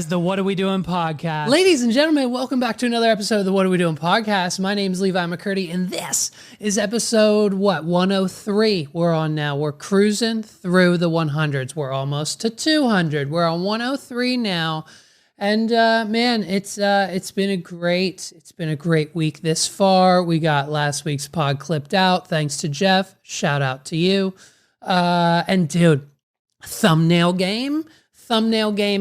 is the What Are We Doing podcast. Ladies and gentlemen, welcome back to another episode of the What Are We Doing podcast. My name is Levi McCurdy, and this is episode, 103 we're on now. We're cruising through the 100s. We're almost to 200. We're on 103 now. And man, it's been a great week this far. We got last week's pod clipped out. Thanks to Jeff. Shout out to you. And dude, thumbnail game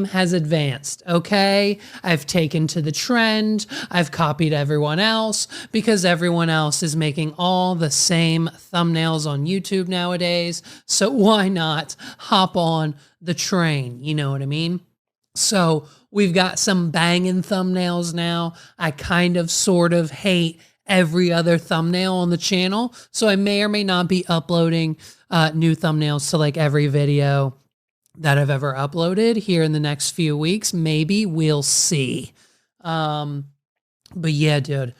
has advanced, okay? I've taken to the trend. I've copied everyone else because everyone else is making all the same thumbnails on YouTube nowadays. So why not hop on the train? You know what I mean? So we've got some banging thumbnails now. I kind of sort of hate every other thumbnail on the channel. So I may or may not be uploading new thumbnails to like every video that I've ever uploaded here in the next few weeks. Maybe we'll see. But yeah, dude.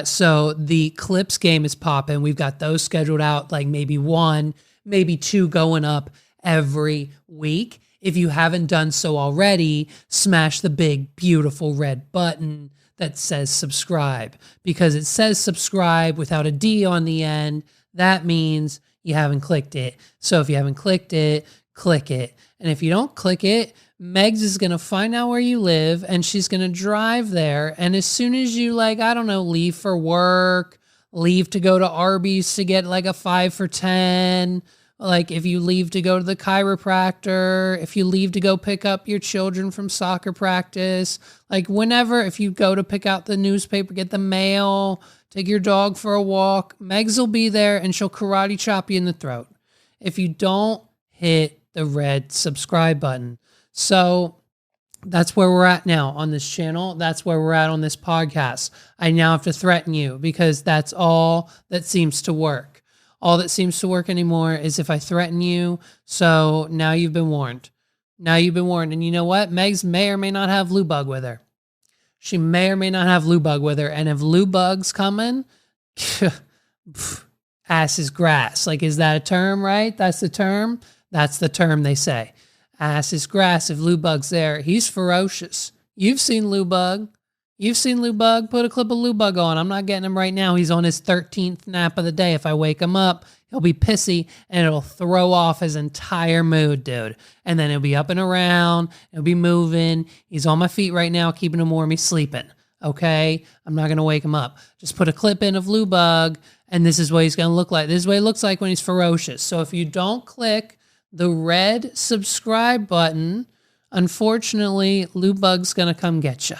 So the clips game is popping. We've got those scheduled out, like maybe one, maybe two going up every week. If you haven't done so already, smash the big, beautiful red button that says subscribe, because it says subscribe without a D on the end. That means you haven't clicked it. So if you haven't clicked it, click it. And if you don't click it, Megs is going to find out where you live and she's going to drive there. And as soon as you leave for work, leave to go to Arby's to get like a 5 for $10, like if you leave to go to the chiropractor, if you leave to go pick up your children from soccer practice, like whenever, if you go to pick out the newspaper, get the mail, take your dog for a walk, Megs will be there and she'll karate chop you in the throat if you don't hit the red subscribe button. So that's where we're at now on this channel. That's where we're at on this podcast. I now have to threaten you because that's all that seems to work. All that seems to work anymore is if I threaten you. So now you've been warned. Now you've been warned. And you know what? Megs may or may not have Lou Bug with her. She may or may not have Lou Bug with her. And if Lou Bug's coming, ass is grass. Like, is that a term, right? That's the term. That's the term they say. Ass is grass. If Lou Bug's there, he's ferocious. You've seen Lou Bug. You've seen Lou Bug. Put a clip of Lou Bug on. I'm not getting him right now. He's on his 13th nap of the day. If I wake him up, he'll be pissy and it'll throw off his entire mood, dude. And then he'll be up and around. He'll be moving. He's on my feet right now, keeping him warm. He's sleeping. Okay? I'm not going to wake him up. Just put a clip in of Lou Bug, and this is what he's going to look like. This is what he looks like when he's ferocious. So if you don't click the red subscribe button, unfortunately, Lou Bug's going to come get you.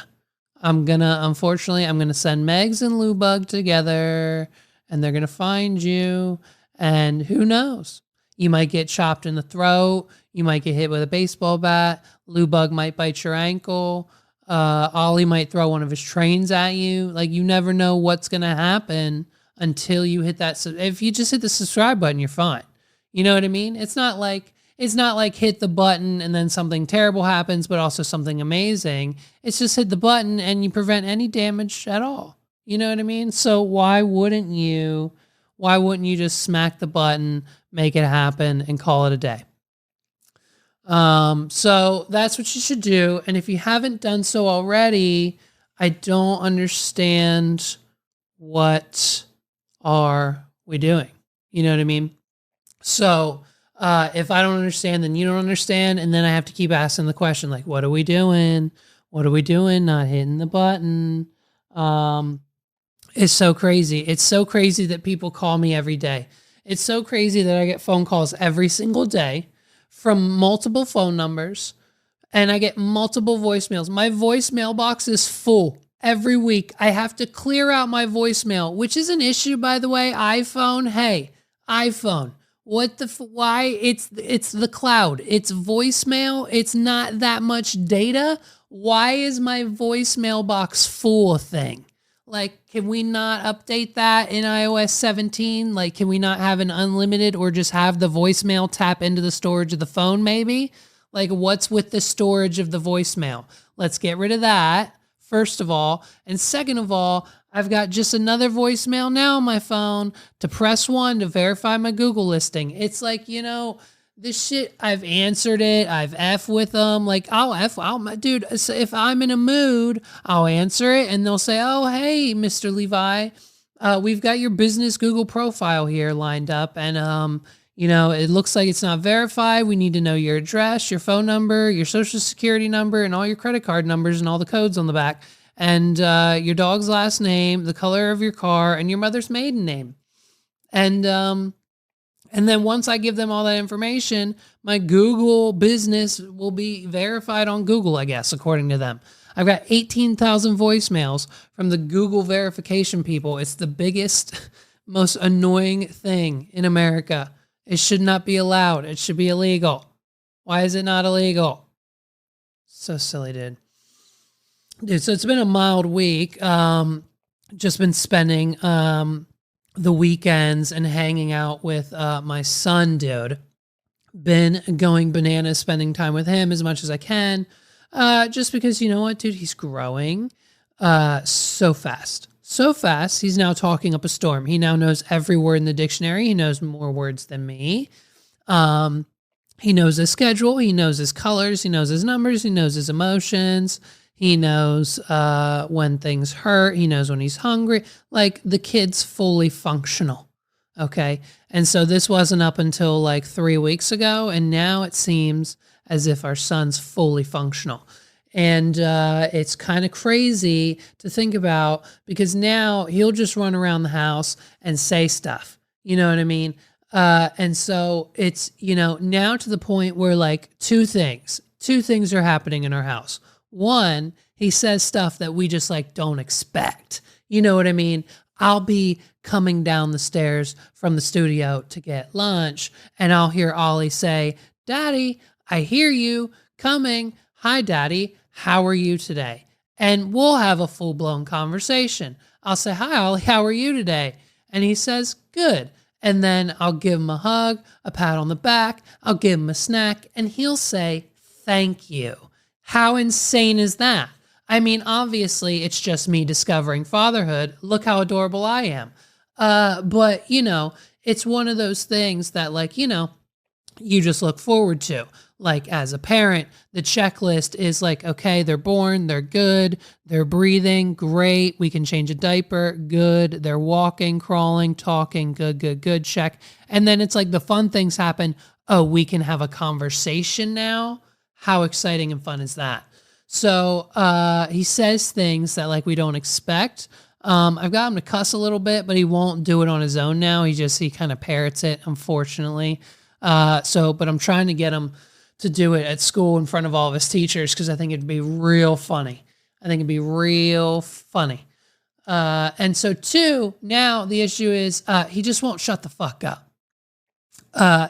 I'm going to send Megs and Lou Bug together, and they're going to find you, and who knows? You might get chopped in the throat. You might get hit with a baseball bat. Lou Bug might bite your ankle. Ollie might throw one of his trains at you. Like, you never know what's going to happen until you hit that. If you just hit the subscribe button, you're fine. You know what I mean? It's not like hit the button and then something terrible happens, but also something amazing. It's just hit the button and you prevent any damage at all. You know what I mean? So why wouldn't you just smack the button, make it happen, and call it a day? So that's what you should do. And if you haven't done so already, I don't understand what are we doing? You know what I mean? So if I don't understand, then you don't understand. And then I have to keep asking the question, like, what are we doing? What are we doing? Not hitting the button. It's so crazy. It's so crazy that people call me every day. It's so crazy that I get phone calls every single day from multiple phone numbers, and I get multiple voicemails. My voicemail box is full every week. I have to clear out my voicemail, which is an issue, by the way. iPhone, hey, iPhone. Why? It's the cloud. It's voicemail. It's not that much data. Why is my voicemail box full thing? Like, can we not update that in iOS 17? Like, can we not have an unlimited, or just have the voicemail tap into the storage of the phone maybe? Like, what's with the storage of the voicemail? Let's get rid of that, first of all. And second of all, I've got just another voicemail now on my phone to press 1 to verify my Google listing. It's like, this shit, I've answered it. I've F with them. Like, dude, if I'm in a mood, I'll answer it and they'll say, oh, hey, Mr. Levi, we've got your business Google profile here lined up. And, it looks like it's not verified. We need to know your address, your phone number, your social security number, and all your credit card numbers and all the codes on the back. And your dog's last name, the color of your car, and your mother's maiden name. And then once I give them all that information, my Google business will be verified on Google, I guess, according to them. I've got 18,000 voicemails from the Google verification people. It's the biggest, most annoying thing in America. It should not be allowed. It should be illegal. Why is it not illegal? So silly, dude. So it's been a mild week. Just been spending the weekends and hanging out with my son, dude. Been going bananas, spending time with him as much as I can. Just because, you know what, dude? He's growing so fast. So fast, he's now talking up a storm. He now knows every word in the dictionary. He knows more words than me. He knows his schedule. He knows his colors. He knows his numbers. He knows his emotions. He knows when things hurt. He knows when he's hungry. Like, the kid's fully functional, okay? And so this wasn't up until like 3 weeks ago, and now it seems as if our son's fully functional. And it's kind of crazy to think about because now he'll just run around the house and say stuff. You know what I mean? And so it's, now to the point where like two things are happening in our house. One, he says stuff that we just like don't expect. You know what I mean? I'll be coming down the stairs from the studio to get lunch and I'll hear Ollie say, Daddy, I hear you coming. Hi, Daddy. How are you today? And we'll have a full-blown conversation. I'll say, hi, Ollie, how are you today? And he says, good. And then I'll give him a hug, a pat on the back. I'll give him a snack and he'll say, thank you. How insane is that? I mean, obviously, it's just me discovering fatherhood. Look how adorable I am. But, it's one of those things that, like, you just look forward to. Like, as a parent, the checklist is like, okay, they're born, they're good, they're breathing, great, we can change a diaper, good, they're walking, crawling, talking, good, check. And then it's like the fun things happen. Oh, we can have a conversation now. How exciting and fun is that? So he says things that like we don't expect. I've got him to cuss a little bit, but he won't do it on his own now. He kind of parrots it, unfortunately. But I'm trying to get him to do it at school in front of all of his teachers because I think it'd be real funny. And so two, now the issue is he just won't shut the fuck up.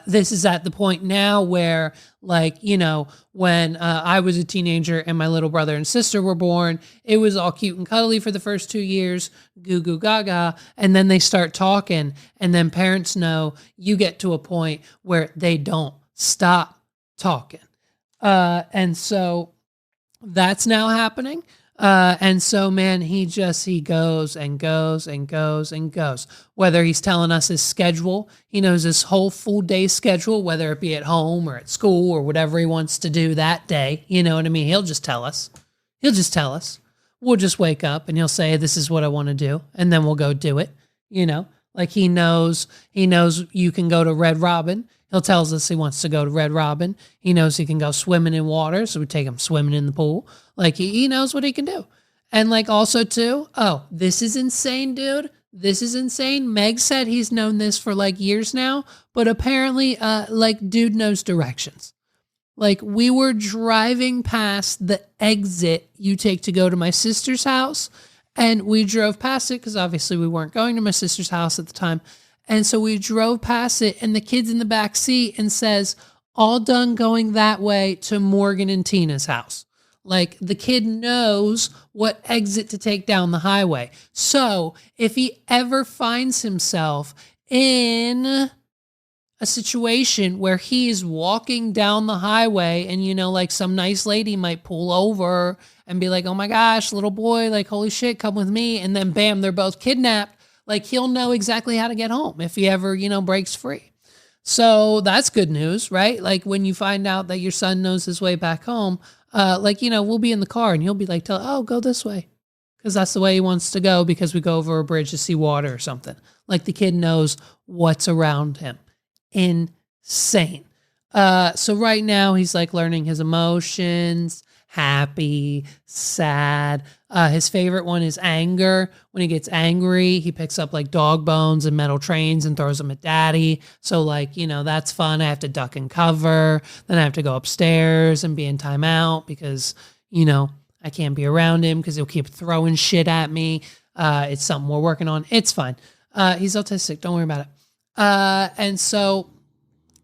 This is at the point now where, like, when I was a teenager and my little brother and sister were born, it was all cute and cuddly for the first 2 years, goo goo gaga, and then they start talking, and then parents know you get to a point where they don't stop talking. And so that's now happening. And so, man, he goes and goes and goes and goes. Whether he's telling us his schedule, he knows his whole full day schedule, whether it be at home or at school or whatever he wants to do that day. You know what I mean? He'll just tell us. We'll just wake up and he'll say, this is what I want to do. And then we'll go do it. Like he knows you can go to Red Robin. He'll tells us he wants to go to Red Robin. He knows he can go swimming in water, so we take him swimming in the pool. Like, he knows what he can do. And, like, also, too, oh, this is insane, dude. This is insane. Meg said he's known this for, like, years now, but apparently, dude knows directions. Like, we were driving past the exit you take to go to my sister's house, and we drove past it because, obviously, we weren't going to my sister's house at the time. And so we drove past it, and the kid's in the back seat and says, all done going that way to Morgan and Tina's house. Like, the kid knows what exit to take down the highway. So if he ever finds himself in a situation where he's walking down the highway and, like some nice lady might pull over and be like, oh my gosh, little boy, like, holy shit, come with me. And then bam, they're both kidnapped. Like, he'll know exactly how to get home if he ever, breaks free. So that's good news, right? Like when you find out that your son knows his way back home, we'll be in the car and he'll be like, go this way. Because that's the way he wants to go because we go over a bridge to see water or something. Like the kid knows what's around him. Insane. So right now he's like learning his emotions, happy, sad. His favorite one is anger. When he gets angry, he picks up like dog bones and metal trains and throws them at daddy. So that's fun. I have to duck and cover. Then I have to go upstairs and be in timeout because, I can't be around him because he'll keep throwing shit at me. It's something we're working on. It's fine. He's autistic. Don't worry about it. And so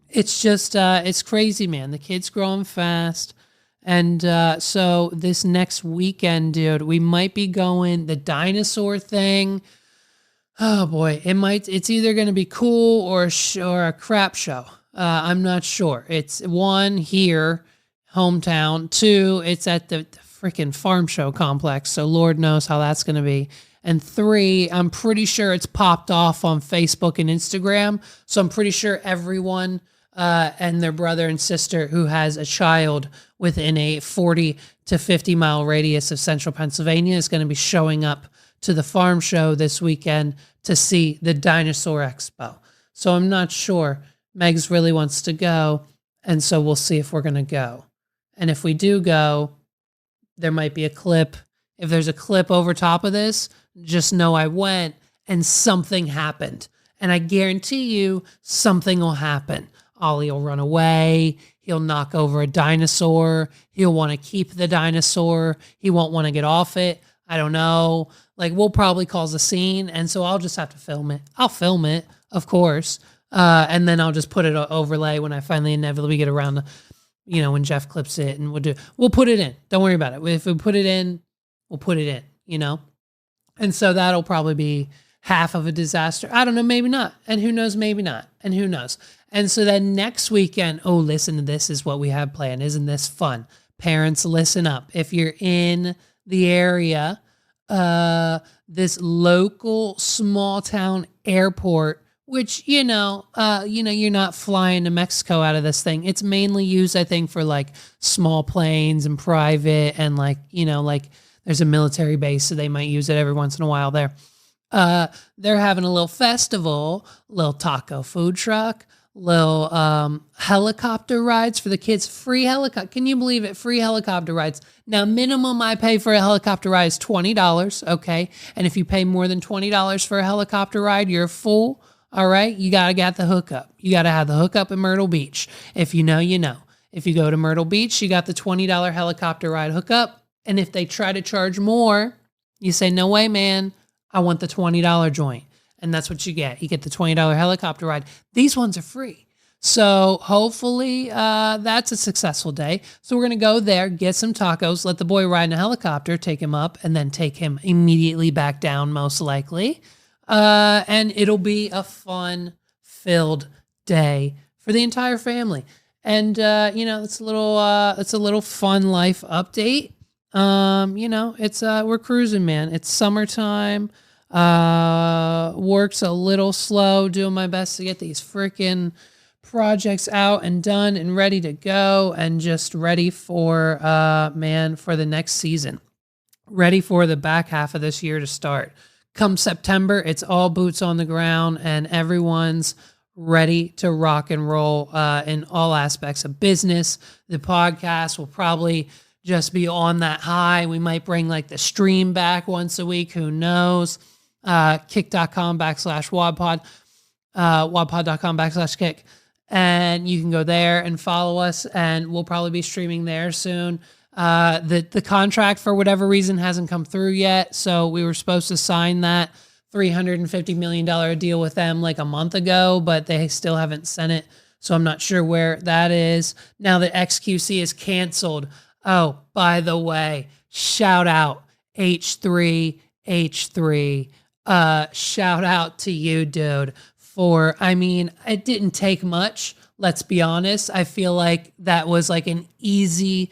it's just, it's crazy, man. The kid's growing fast. And so this next weekend, dude, we might be going the dinosaur thing. Oh boy, it's either going to be cool or a crap show. I'm not sure. It's one here, hometown. Two, it's at the freaking farm show complex. So Lord knows how that's going to be. And three, I'm pretty sure it's popped off on Facebook and Instagram. So I'm pretty sure everyone and their brother and sister who has a child within a 40 to 50 mile radius of central Pennsylvania is going to be showing up to the farm show this weekend to see the Dinosaur Expo. So I'm not sure. Megs really wants to go. And so we'll see if we're going to go. And if we do go, there might be a clip. If there's a clip over top of this, just know I went and something happened. And I guarantee you something will happen. Ollie will run away. He'll knock over a dinosaur. He'll want to keep the dinosaur. He won't want to get off it. I don't know. Like we'll probably cause a scene. And so I'll just have to film it. I'll film it, of course. And then I'll just put it overlay when I finally inevitably get around to, when Jeff clips it and we'll put it in. Don't worry about it. If we put it in, we'll put it in, And so that'll probably be half of a disaster. I don't know, maybe not. And who knows, maybe not. And who knows? And so then next weekend, listen to this is what we have planned. Isn't this fun? Parents, listen up. If you're in the area, this local small town airport, which, you're not flying to Mexico out of this thing. It's mainly used, I think, for like small planes and private and there's a military base, so they might use it every once in a while there. They're having a little festival, little taco food truck, little helicopter rides for the kids. Free helicopter. Can you believe it? Free helicopter rides. Now, minimum I pay for a helicopter ride is $20, okay? And if you pay more than $20 for a helicopter ride, you're a fool, all right? You got to get the hookup. You got to have the hookup in Myrtle Beach. If you know, you know. If you go to Myrtle Beach, you got the $20 helicopter ride hookup. And if they try to charge more, you say, no way, man. I want the $20 joint. And that's what you get. You get the $20 helicopter ride. These ones are free. So hopefully that's a successful day. So we're going to go there, get some tacos, let the boy ride in a helicopter, take him up, and then take him immediately back down, most likely. And it'll be a fun-filled day for the entire family. And, it's a little fun life update. We're cruising, man. It's summertime. Work's a little slow, doing my best to get these freaking projects out and done and ready to go and just ready for the next season. Ready for the back half of this year to start. Come September, it's all boots on the ground and everyone's ready to rock and roll in all aspects of business. The podcast will probably just be on that high. We might bring like the stream back once a week. Who knows? Kick.com/wadpod, wadpod.com/kick. And you can go there and follow us and we'll probably be streaming there soon. The contract for whatever reason hasn't come through yet. So we were supposed to sign that $350 million deal with them like a month ago, but they still haven't sent it. So I'm not sure where that is. Now that XQC is canceled. Oh, by the way, shout out H3H3. Shout out to you, dude, it didn't take much. Let's be honest. I feel like that was like an easy,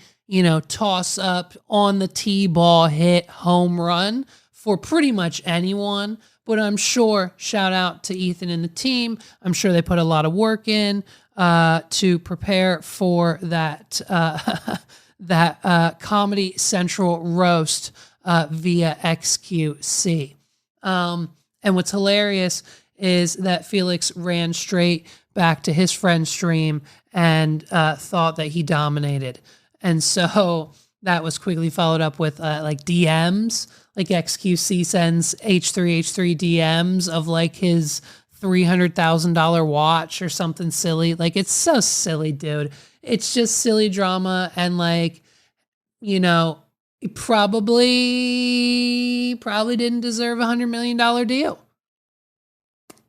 toss up on the tee ball hit home run for pretty much anyone. But I'm sure, shout out to Ethan and the team, I'm sure they put a lot of work in to prepare for that Comedy Central roast via XQC. And what's hilarious is that Felix ran straight back to his friend's stream and thought that he dominated. And so that was quickly followed up with like DMs, like XQC sends H3H3 DMs of like his $300,000 watch or something silly. Like, it's so silly, dude. It's just silly drama. And like, you know, he probably didn't deserve $100 million deal.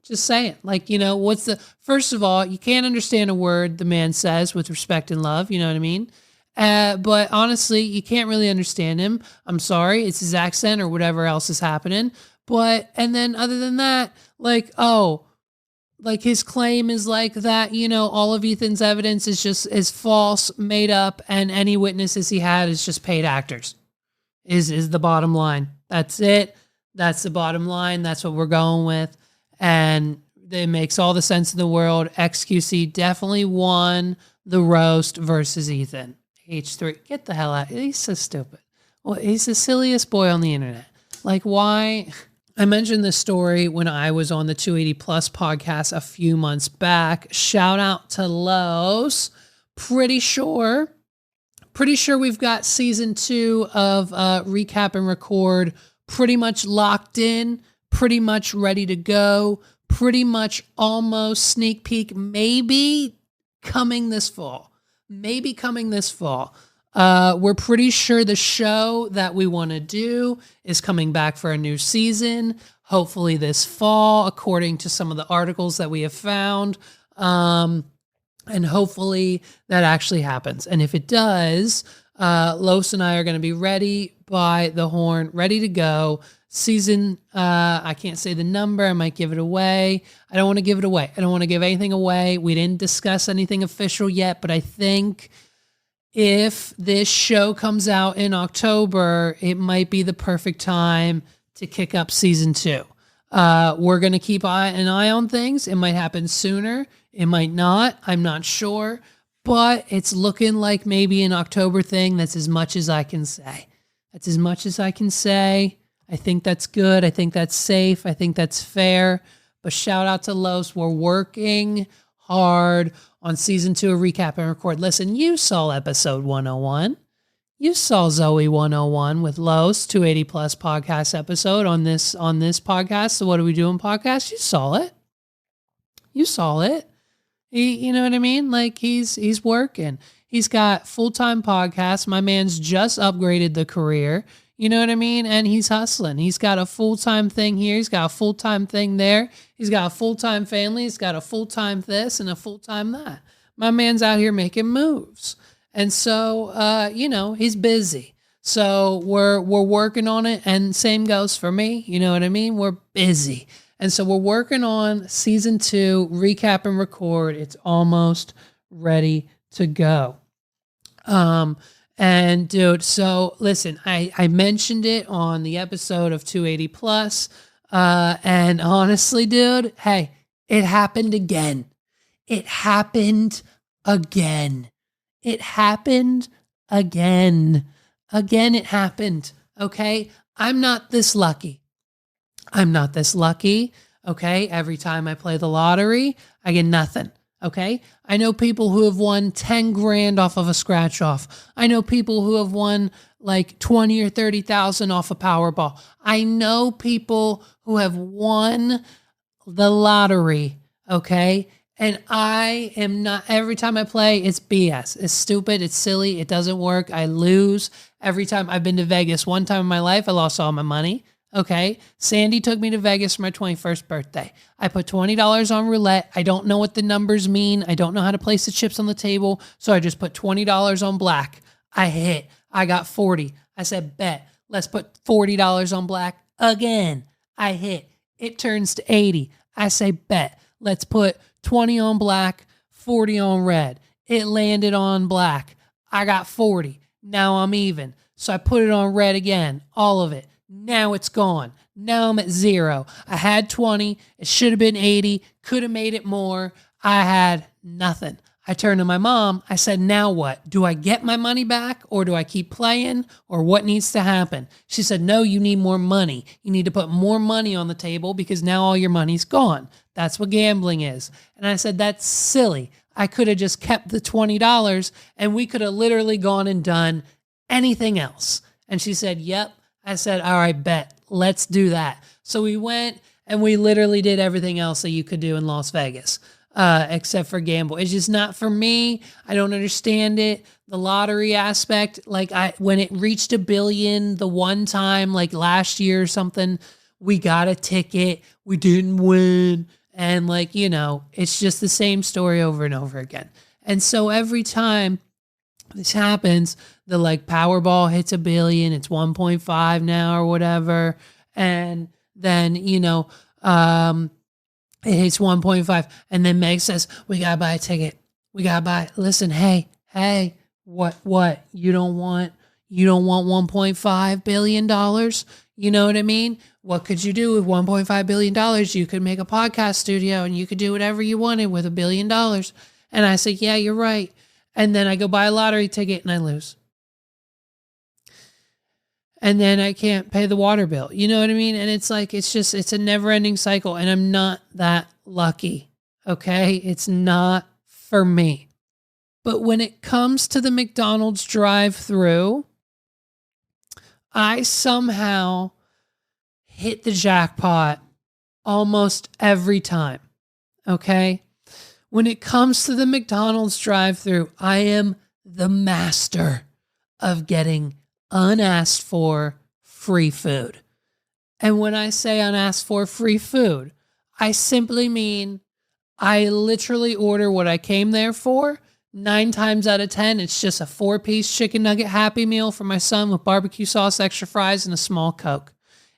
Just saying. Like, you know, first of all, you can't understand a word the man says with respect and love. You know what I mean? But honestly, you can't really understand him. I'm sorry. It's his accent or whatever else is happening. And then other than that, like, like his claim is like that, you know, all of Ethan's evidence is false, made up, and any witnesses he had is just paid actors. Is the bottom line. That's it. That's the bottom line. That's what we're going with. And it makes all the sense in the world. XQC definitely won the roast versus Ethan. H3, get the hell out. He's so stupid. Well, he's the silliest boy on the internet. Like, why? I mentioned this story when I was on the 280 Plus podcast a few months back. Shout out to Los. Pretty sure we've got season 2 of Recap and Record pretty much locked in, pretty much ready to go, pretty much almost sneak peek, maybe coming this fall. We're pretty sure the show that we want to do is coming back for a new season, hopefully this fall, according to some of the articles that we have found. And hopefully that actually happens. And if it does, Los and I are going to be ready by the horn, ready to go. Season, I can't say the number. I might give it away. I don't want to give it away. I don't want to give anything away. We didn't discuss anything official yet, but I think if this show comes out in October, it might be the perfect time to kick up season 2. We're going to keep an eye on things. It might happen sooner. It might not. I'm not sure. But it's looking like maybe an October thing. That's as much as I can say. I think that's good. I think that's safe. I think that's fair. But shout out to Los. We're working hard on season 2 of Recap and Record. Listen, you saw episode 101. You saw Zoe 101 with Los, 280 Plus podcast episode on this podcast. So what are we doing podcast? You saw it. You know what I mean? Like he's working. He's got full-time podcasts. My man's just upgraded the career. You know what I mean? And he's hustling. He's got a full-time thing here. He's got a full-time thing there. He's got a full-time family. He's got a full-time this and a full-time that. My man's out here making moves. And so, you know, he's busy. So we're working on it. And same goes for me. You know what I mean? We're busy. And so we're working on season 2, Recap and Record. It's almost ready to go. And dude, so listen, I mentioned it on the episode of 280 Plus. And honestly, dude, hey, it happened again. It happened again. It happened. Okay. I'm not this lucky. Okay. Every time I play the lottery, I get nothing. Okay. I know people who have won 10 grand off of a scratch off. I know people who have won like 20 or 30,000 off a Powerball. I know people who have won the lottery. Okay. And I am not, every time I play, it's BS. It's stupid. It's silly. It doesn't work. I lose every time. I've been to Vegas one time in my life. I lost all my money. Okay. Sandy took me to Vegas for my 21st birthday. I put $20 on roulette. I don't know what the numbers mean. I don't know how to place the chips on the table. So I just put $20 on black. I hit. I got 40. I said, bet. Let's put $40 on black again. I hit. It turns to 80. I say, bet. Let's put 20 on black, 40 on red. It landed on black. I got 40. Now I'm even. So I put it on red again. All of it. Now it's gone. Now I'm at 0. I had 20. It should have been 80. Could have made it more. I had nothing. I turned to my mom. I said, now what? Do I get my money back or do I keep playing or what needs to happen? She said, no, you need more money. You need to put more money on the table because now all your money's gone. That's what gambling is. And I said, that's silly. I could have just kept the $20 and we could have literally gone and done anything else. And she said, yep. I said, all right, bet. Let's do that. So we went and we literally did everything else that you could do in Las Vegas. Except for gamble. It's just not for me. I don't understand it. The lottery aspect, like when it reached $1 billion the one time, like last year or something, we got a ticket. We didn't win. And like, it's just the same story over and over again. And so every time this happens, the like Powerball hits $1 billion, it's 1.5 now or whatever. And then, it hits 1.5. And then Meg says, we got to buy a ticket. We got to buy. Listen, hey, what? You don't want $1.5 billion? You know what I mean? What could you do with $1.5 billion? You could make a podcast studio and you could do whatever you wanted with $1 billion. And I said, yeah, you're right. And then I go buy a lottery ticket and I lose. And then I can't pay the water bill. You know what I mean? And it's like, it's a never ending cycle. And I'm not that lucky. Okay. It's not for me. But when it comes to the McDonald's drive-through, I somehow hit the jackpot almost every time. Okay. When it comes to the McDonald's drive-through, I am the master of getting unasked for free food. And when I say unasked for free food, I simply mean I literally order what I came there for. 9 times out of 10, it's just a 4-piece chicken nugget Happy Meal for my son with barbecue sauce, extra fries, and a small Coke.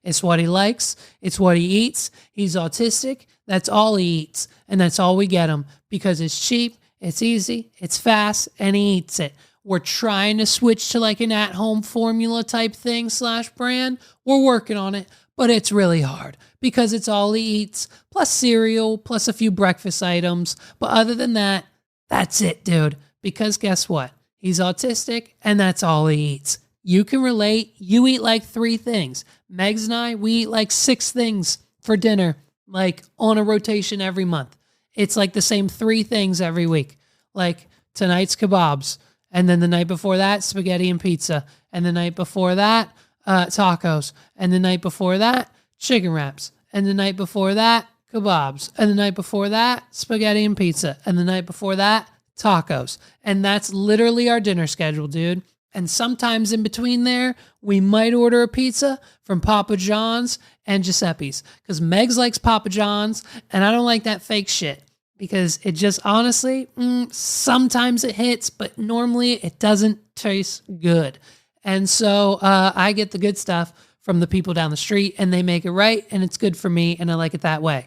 It's what he likes. It's what he eats. He's autistic. That's all he eats. And that's all we get him because it's cheap, it's easy, it's fast, and he eats it. We're trying to switch to like an at-home formula type thing / brand. We're working on it, but it's really hard because it's all he eats, plus cereal, plus a few breakfast items. But other than that, that's it, dude. Because guess what? He's autistic, and that's all he eats. You can relate. You eat like 3 things. Megs and I, we eat like 6 things for dinner, like on a rotation every month. It's like the same 3 things every week. Like tonight's kebabs. And then the night before that, spaghetti and pizza. And the night before that, tacos. And the night before that, chicken wraps. And the night before that, kebabs. And the night before that, spaghetti and pizza. And the night before that, tacos. And that's literally our dinner schedule, dude. And sometimes in between there, we might order a pizza from Papa John's and Giuseppe's. Because Megs likes Papa John's, and I don't like that fake shit. Because it just honestly, sometimes it hits, but normally it doesn't taste good. And so I get the good stuff from the people down the street, and they make it right, and it's good for me, and I like it that way.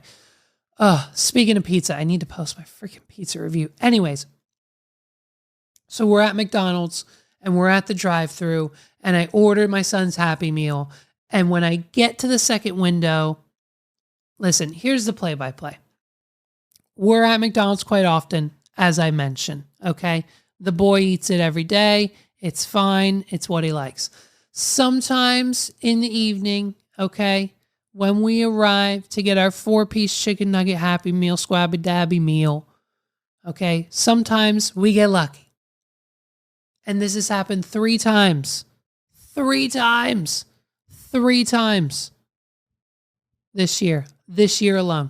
Speaking of pizza, I need to post my freaking pizza review. Anyways, so we're at McDonald's, and we're at the drive-thru, and I ordered my son's Happy Meal. And when I get to the second window, listen, here's the play-by-play. We're at McDonald's quite often, as I mentioned, okay? The boy eats it every day. It's fine. It's what he likes. Sometimes in the evening, okay, when we arrive to get our 4-piece chicken nugget Happy Meal, squabby dabby meal, okay, sometimes we get lucky. And this has happened 3 times. 3 times. 3 times this year alone.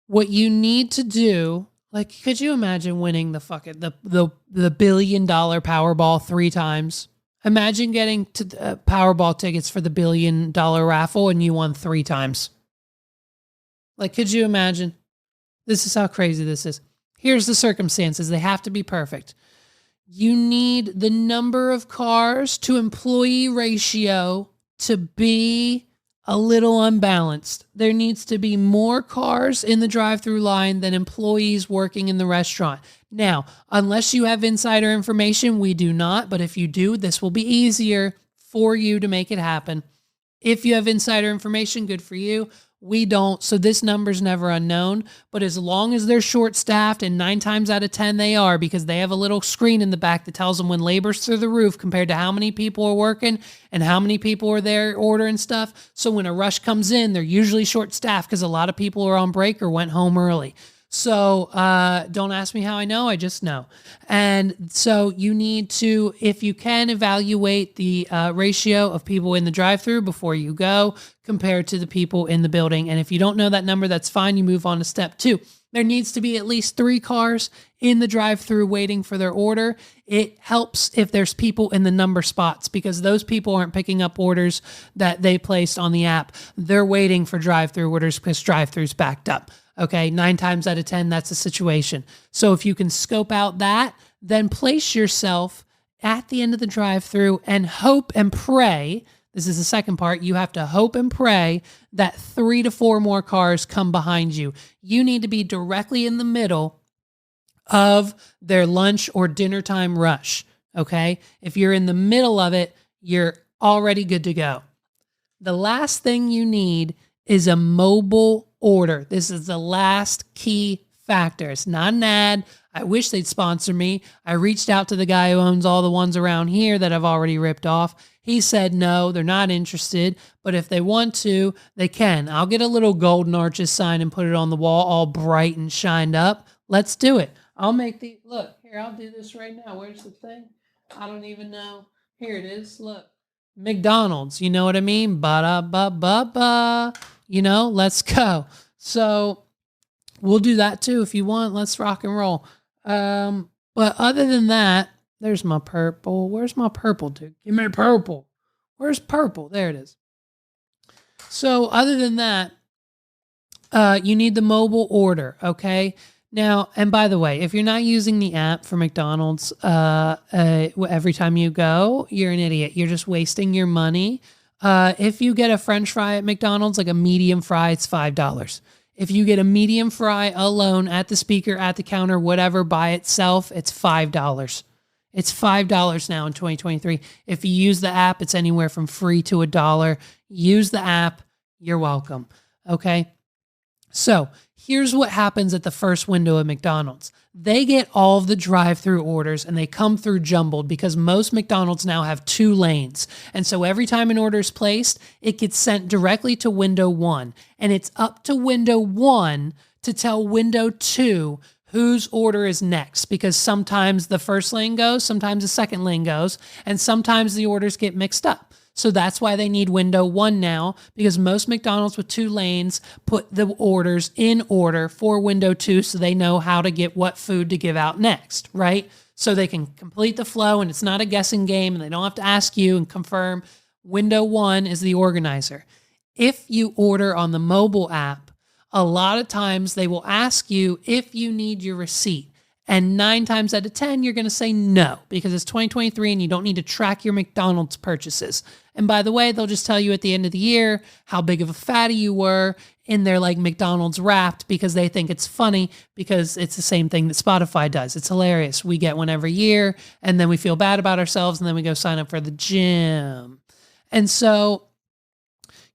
What you need to do, like, could you imagine winning the $1 billion Powerball 3 times? Imagine getting to the Powerball tickets for the $1 billion raffle and you won 3 times. Like, could you imagine? This is how crazy this is. Here's the circumstances. They have to be perfect. You need the number of cars to employee ratio to be a little unbalanced. There needs to be more cars in the drive-through line than employees working in the restaurant. Now, unless you have insider information, we do not. But if you do, this will be easier for you to make it happen. If you have insider information, good for you. We don't, so this number's never unknown. But as long as they're short-staffed, and 9 times out of 10 they are, because they have a little screen in the back that tells them when labor's through the roof compared to how many people are working and how many people are there ordering stuff. So when a rush comes in, they're usually short-staffed because a lot of people are on break or went home early. So don't ask me how I know, I just know. And so you need to, if you can, evaluate the ratio of people in the drive-thru before you go compared to the people in the building. And if you don't know that number, that's fine. You move on to step 2. There needs to be at least 3 cars in the drive-thru waiting for their order. It helps if there's people in the number spots because those people aren't picking up orders that they placed on the app. They're waiting for drive-thru orders because drive-thru's backed up. Okay, 9 times out of 10, that's a situation. So if you can scope out that, then place yourself at the end of the drive-thru and hope and pray. This is the second part. You have to hope and pray that 3 to 4 more cars come behind you. You need to be directly in the middle of their lunch or dinner time rush. Okay, if you're in the middle of it, you're already good to go. The last thing you need is a mobile order. This is the last key factor. It's not an ad. I wish they'd sponsor me. I reached out to the guy who owns all the ones around here that I've already ripped off. He said no, they're not interested, but if they want to, they can. I'll get a little golden arches sign and put it on the wall all bright and shined up. Let's do it. I'll make the, look, here, I'll do this right now. Where's the thing? I don't even know. Here it is. Look. McDonald's, you know what I mean? Ba-da-ba-ba-ba. You know, let's go. So we'll do that too if you want. Let's rock and roll. But other than that, there's my purple. Where's my purple, dude? Give me purple. Where's purple? There it is. So other than that, you need the mobile order, okay? Now, and by the way, if you're not using the app for McDonald's every time you go, you're an idiot. You're just wasting your money. If you get a French fry at McDonald's, like a medium fry, it's $5. If you get a medium fry alone at the speaker, at the counter, whatever, by itself, it's $5. It's $5 now in 2023. If you use the app, it's anywhere from free to $1. Use the app. You're welcome. Okay. So here's what happens at the first window of McDonald's. They get all of the drive-through orders and they come through jumbled because most McDonald's now have 2 lanes. And so every time an order is placed, it gets sent directly to window 1. And it's up to window 1 to tell window 2 whose order is next, because sometimes the first lane goes, sometimes the second lane goes, and sometimes the orders get mixed up. So that's why they need window 1 now, because most McDonald's with 2 lanes put the orders in order for window 2 so they know how to get what food to give out next, right? So they can complete the flow and it's not a guessing game and they don't have to ask you and confirm. Window 1 is the organizer. If you order on the mobile app, a lot of times they will ask you if you need your receipt. And 9 times out of 10, you're going to say no, because it's 2023 and you don't need to track your McDonald's purchases. And by the way, they'll just tell you at the end of the year how big of a fatty you were in their like McDonald's Wrapped, because they think it's funny, because it's the same thing that Spotify does. It's hilarious. We get one every year and then we feel bad about ourselves and then we go sign up for the gym. And so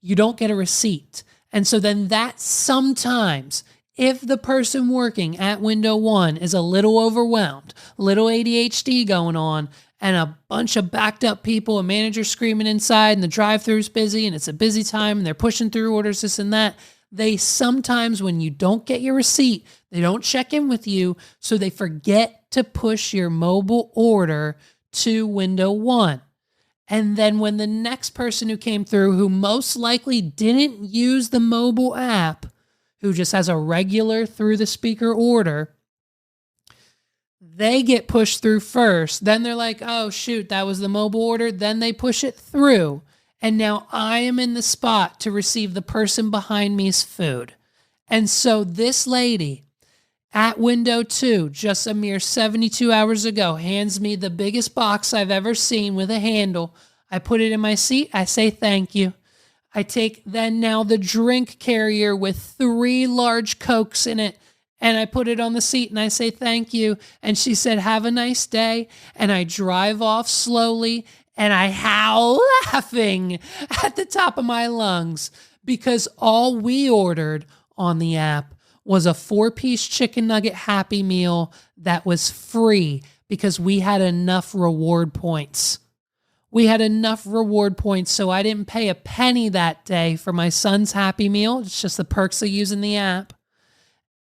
you don't get a receipt. And so then that sometimes, if the person working at window 1 is a little overwhelmed, little ADHD going on, and a bunch of backed up people, a manager screaming inside, and the drive-thru's busy, and it's a busy time, and they're pushing through orders, this and that, they sometimes, when you don't get your receipt, they don't check in with you, so they forget to push your mobile order to window 1. And then when the next person who came through, who most likely didn't use the mobile app, who just has a regular through the speaker order, they get pushed through first. Then they're like, oh, shoot, that was the mobile order. Then they push it through. And now I am in the spot to receive the person behind me's food. And so this lady at window 2, just a mere 72 hours ago, hands me the biggest box I've ever seen with a handle. I put it in my seat. I say thank you. I take then now the drink carrier with 3 large Cokes in it, and I put it on the seat and I say thank you. And she said, have a nice day. And I drive off slowly and I howl laughing at the top of my lungs because all we ordered on the app was a 4-piece chicken nugget Happy Meal that was free because we had enough reward points. We had enough reward points, so I didn't pay a penny that day for my son's Happy Meal. It's just the perks of using the app.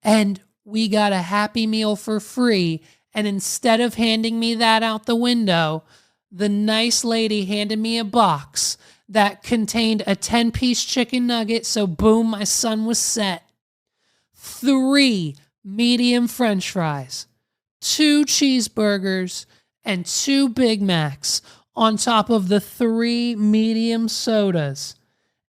And we got a Happy Meal for free. And instead of handing me that out the window, the nice lady handed me a box that contained a 10-piece chicken nugget. So boom, my son was set. 3 medium French fries, 2 cheeseburgers, and 2 Big Macs on top of the 3 medium sodas.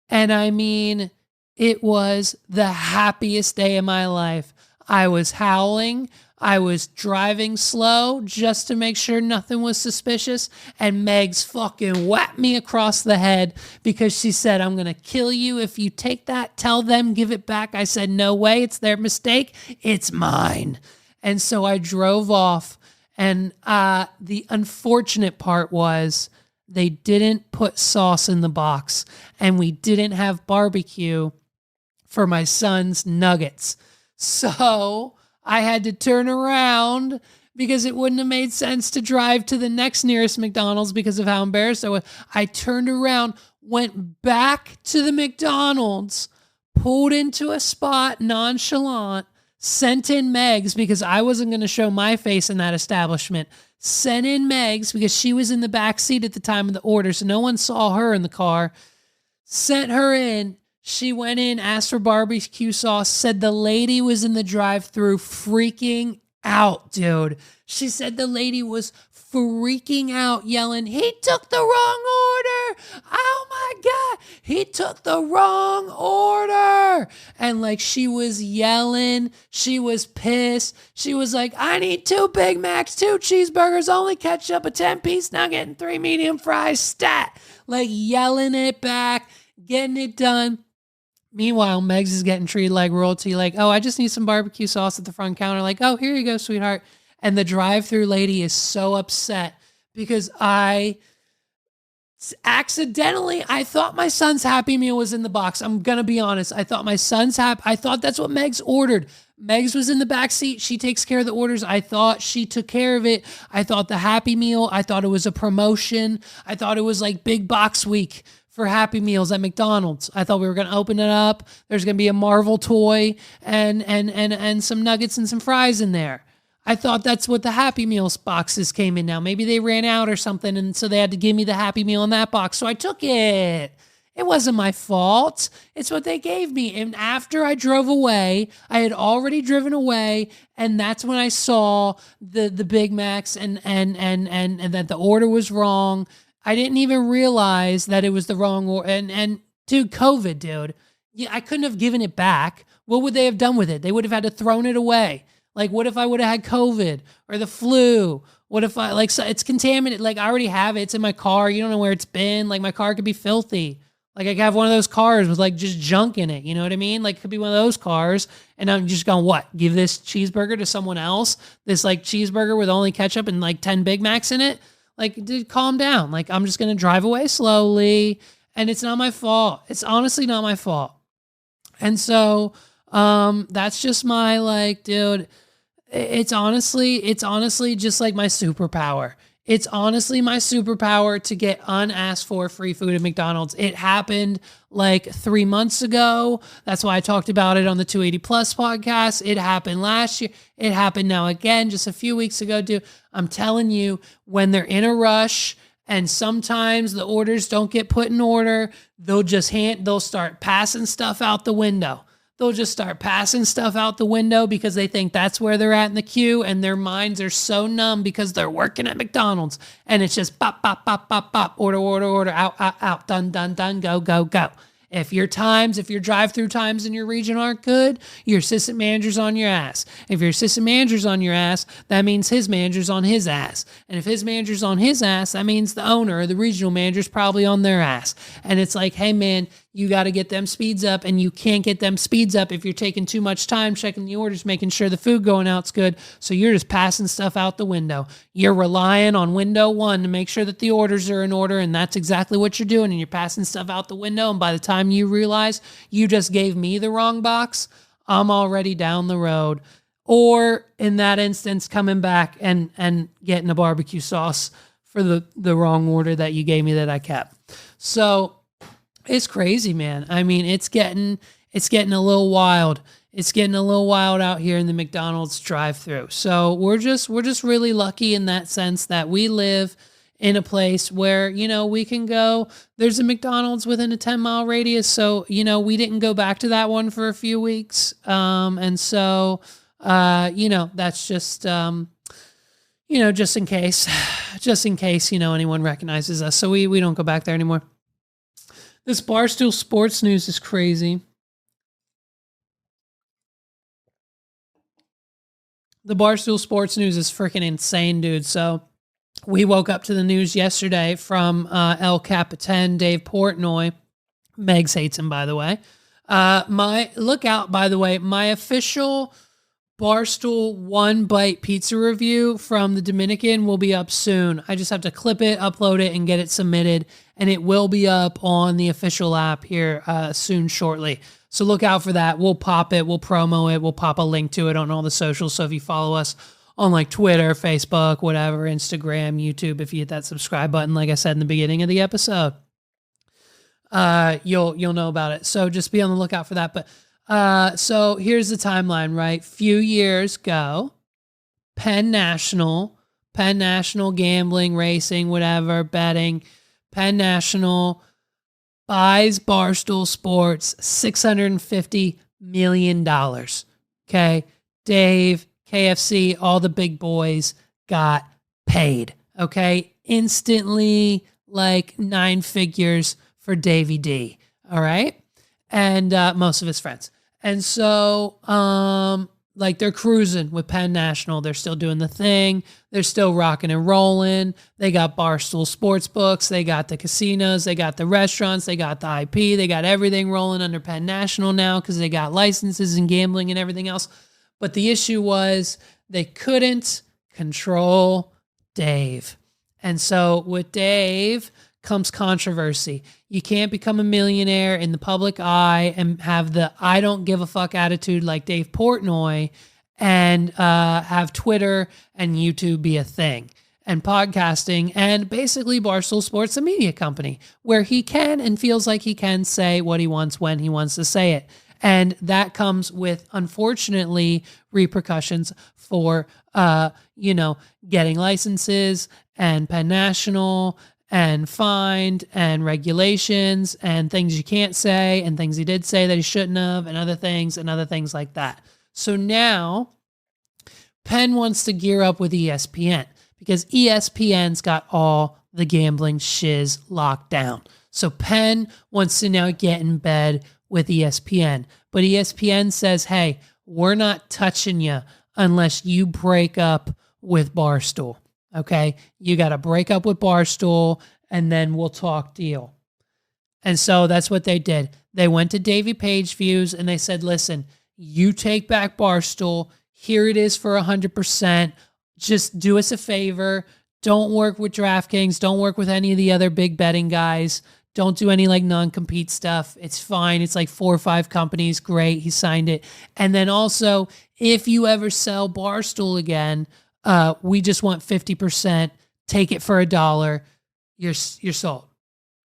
And I mean, it was the happiest day of my life. I was howling. I was driving slow just to make sure nothing was suspicious. And Megs fucking whacked me across the head because she said, I'm going to kill you if you take that. Tell them, give it back. I said, no way. It's their mistake. It's mine. And so I drove off. And the unfortunate part was they didn't put sauce in the box. And we didn't have barbecue for my son's nuggets. So I had to turn around because it wouldn't have made sense to drive to the next nearest McDonald's because of how embarrassed I was. I turned around, went back to the McDonald's, pulled into a spot nonchalant, sent in Megs because I wasn't going to show my face in that establishment. Sent in Megs because she was in the back seat at the time of the order, so no one saw her in the car. Sent her in. She went in, asked for barbecue sauce, said the lady was in the drive-thru freaking out, dude. She said the lady was freaking out, yelling, he took the wrong order. Oh my God, he took the wrong order. And like she was yelling, she was pissed. She was like, I need 2 Big Macs, 2 cheeseburgers, only ketchup, a 10-piece nugget, and 3 medium fries, stat. Like yelling it back, getting it done. Meanwhile, Megs is getting treated like royalty, like, oh, I just need some barbecue sauce at the front counter. Like, oh, here you go, sweetheart. And the drive-thru lady is so upset because I thought my son's Happy Meal was in the box. I'm going to be honest. I thought I thought that's what Megs ordered. Megs was in the back seat. She takes care of the orders. I thought she took care of it. I thought the Happy Meal, I thought it was a promotion. I thought it was like big box week for Happy Meals at McDonald's. I thought we were going to open it up. There's going to be a Marvel toy and some nuggets and some fries in there. I thought that's what the Happy Meals boxes came in now. Maybe they ran out or something, and so they had to give me the Happy Meal in that box. So I took it. It wasn't my fault. It's what they gave me. And after I drove away, I had already driven away, and that's when I saw the Big Macs and that the order was wrong. I didn't even realize that it was the wrong order. And dude, COVID, dude. Yeah, I couldn't have given it back. What would they have done with it? They would have had to thrown it away. Like, what if I would have had COVID or the flu? What if so it's contaminated? Like, I already have it. It's in my car. You don't know where it's been. Like, my car could be filthy. Like, I could have one of those cars with, like, just junk in it. You know what I mean? Like, it could be one of those cars. And I'm just going, what? Give this cheeseburger to someone else? This, like, cheeseburger with only ketchup and, like, 10 Big Macs in it? Like, dude, calm down. Like, I'm just going to drive away slowly. And it's not my fault. It's honestly not my fault. And so, that's just my, like, dude, it's honestly just like my superpower. It's honestly my superpower to get unasked for free food at McDonald's. It happened like 3 months ago. That's why I talked about it on the 280 Plus podcast. It happened last year. It happened now again, just a few weeks ago, dude. I'm telling you, when they're in a rush and sometimes the orders don't get put in order, they'll start passing stuff out the window. They'll just start passing stuff out the window because they think that's where they're at in the queue, and their minds are so numb because they're working at McDonald's, and it's just pop, pop, pop, pop, pop, order, out, done, go, go, go. If your drive-through times in your region aren't good, your assistant manager's on your ass. If your assistant manager's on your ass, that means his manager's on his ass. And if his manager's on his ass, that means the owner or the regional manager's probably on their ass. And it's like, hey man, You got to get them speeds up, and you can't get them speeds up if you're taking too much time checking the orders, making sure the food going out's good. So you're just passing stuff out the window. You're relying on window one to make sure that the orders are in order, and that's exactly what you're doing. And you're passing stuff out the window, and by the time you realize you just gave me the wrong box, I'm already down the road. Or in that instance, coming back and getting a barbecue sauce for the wrong order that you gave me that I kept. So it's crazy, man. I mean, it's getting a little wild. It's getting a little wild out here in the McDonald's drive-thru. So we're just really lucky in that sense that we live in a place where, we can go. There's a McDonald's within a 10-mile radius. So, we didn't go back to that one for a few weeks. And so, that's just, just in case, anyone recognizes us. So we don't go back there anymore. This Barstool Sports news is crazy. The Barstool Sports news is freaking insane, dude. So we woke up to the news yesterday from El Capitan, Dave Portnoy. Megs hates him, by the way. My official Barstool One Bite Pizza review from the Dominican will be up soon. I just have to clip it, upload it, and get it submitted. And it will be up on the official app here soon, shortly. So look out for that. We'll pop it. We'll promo it. We'll pop a link to it on all the socials. So if you follow us on like Twitter, Facebook, whatever, Instagram, YouTube, if you hit that subscribe button, like I said in the beginning of the episode, you'll know about it. So just be on the lookout for that. But so here's the timeline, right? Few years ago, Penn National gambling, racing, whatever, betting. Penn National buys Barstool Sports $650 million. Okay. Dave, KFC, all the big boys got paid. Okay. Instantly, like 9 figures for Davey D. All right. And most of his friends. And so, they're cruising with Penn National. They're still doing the thing. They're still rocking and rolling. They got Barstool Sports books. They got the casinos. They got the restaurants. They got the IP. They got everything rolling under Penn National now because they got licenses and gambling and everything else. But the issue was they couldn't control Dave. And so with Dave comes controversy. You can't become a millionaire in the public eye and have the I don't give a fuck attitude like Dave Portnoy and have Twitter and YouTube be a thing and podcasting and basically Barstool Sports, a media company where he can and feels like he can say what he wants when he wants to say it. And that comes with, unfortunately, repercussions for, getting licenses and Penn National and fined and regulations and things you can't say and things he did say that he shouldn't have and other things like that. So now Penn wants to gear up with ESPN because ESPN's got all the gambling shiz locked down. So Penn wants to now get in bed with ESPN, but ESPN says, hey, we're not touching you unless you break up with Barstool. Okay, you got to break up with Barstool and then we'll talk deal. And so that's what they did. They went to Davey Page Views and they said, listen, you take back Barstool. Here it is for 100%. Just do us a favor. Don't work with DraftKings. Don't work with any of the other big betting guys. Don't do any non-compete stuff. It's fine. It's 4 or 5 companies. Great. He signed it. And then also, if you ever sell Barstool again, we just want 50%. Take it for $1. You're sold.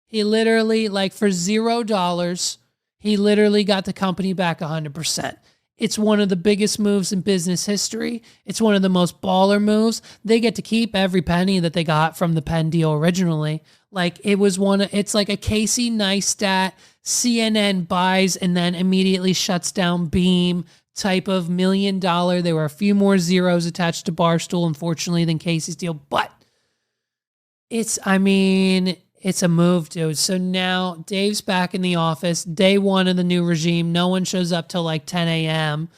He literally, for $0, he literally got the company back 100%. It's one of the biggest moves in business history. It's one of the most baller moves. They get to keep every penny that they got from the Penn deal originally. It's like a Casey Neistat, CNN buys and then immediately shuts down Beam type of $1 million. There were a few more zeros attached to Barstool, unfortunately, than Casey's deal, but it's a move, dude. So now Dave's back in the office, day one of the new regime. No one shows up till 10 a.m.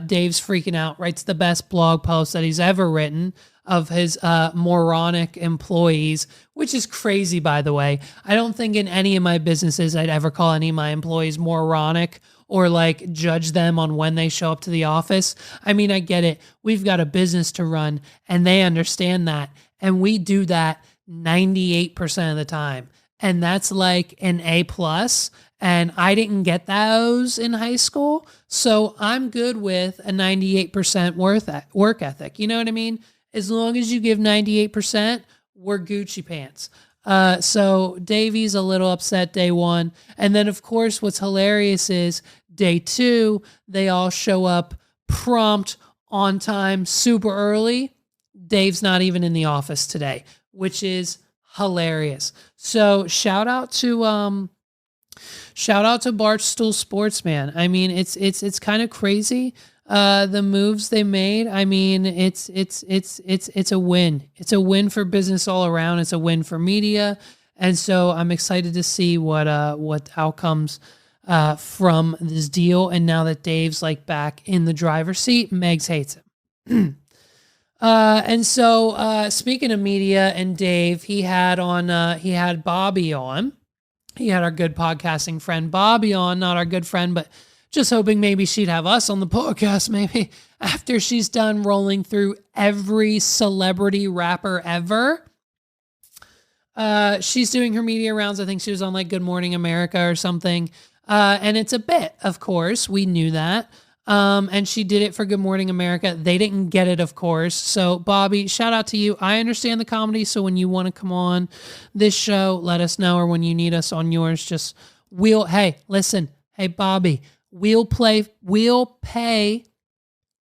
Dave's freaking out, writes the best blog post that he's ever written. of his moronic employees, which is crazy, by the way. I don't think in any of my businesses I'd ever call any of my employees moronic or like judge them on when they show up to the office. I mean, I get it. We've got a business to run and they understand that. And we do that 98% of the time. And that's like an A plus. And I didn't get those in high school. So I'm good with a 98% work ethic. You know what I mean? As long as you give 98%, we're Gucci pants. So Davey's a little upset day one. And then, of course, what's hilarious is day two, they all show up prompt, on time, super early. Dave's not even in the office today, which is hilarious. So shout out to Barstool Sports, man. I mean, it's kind of crazy. The moves they made. I mean, it's a win. It's a win for business all around. It's a win for media. And so I'm excited to see what outcomes from this deal. And now that Dave's like back in the driver's seat, Megs hates him. And so speaking of media and Dave, he had Bobby on. He had our good podcasting friend Bobby on, not our good friend, but just hoping maybe she'd have us on the podcast maybe after she's done rolling through every celebrity rapper ever. She's doing her media rounds. I think she was on like Good Morning America or something. And it's a bit, of course. We knew that. And she did it for Good Morning America. They didn't get it, of course. So Bobby, shout out to you. I understand the comedy. So when you want to come on this show, let us know. Or when you need us on yours, just hey, listen. Hey, Bobby, we'll pay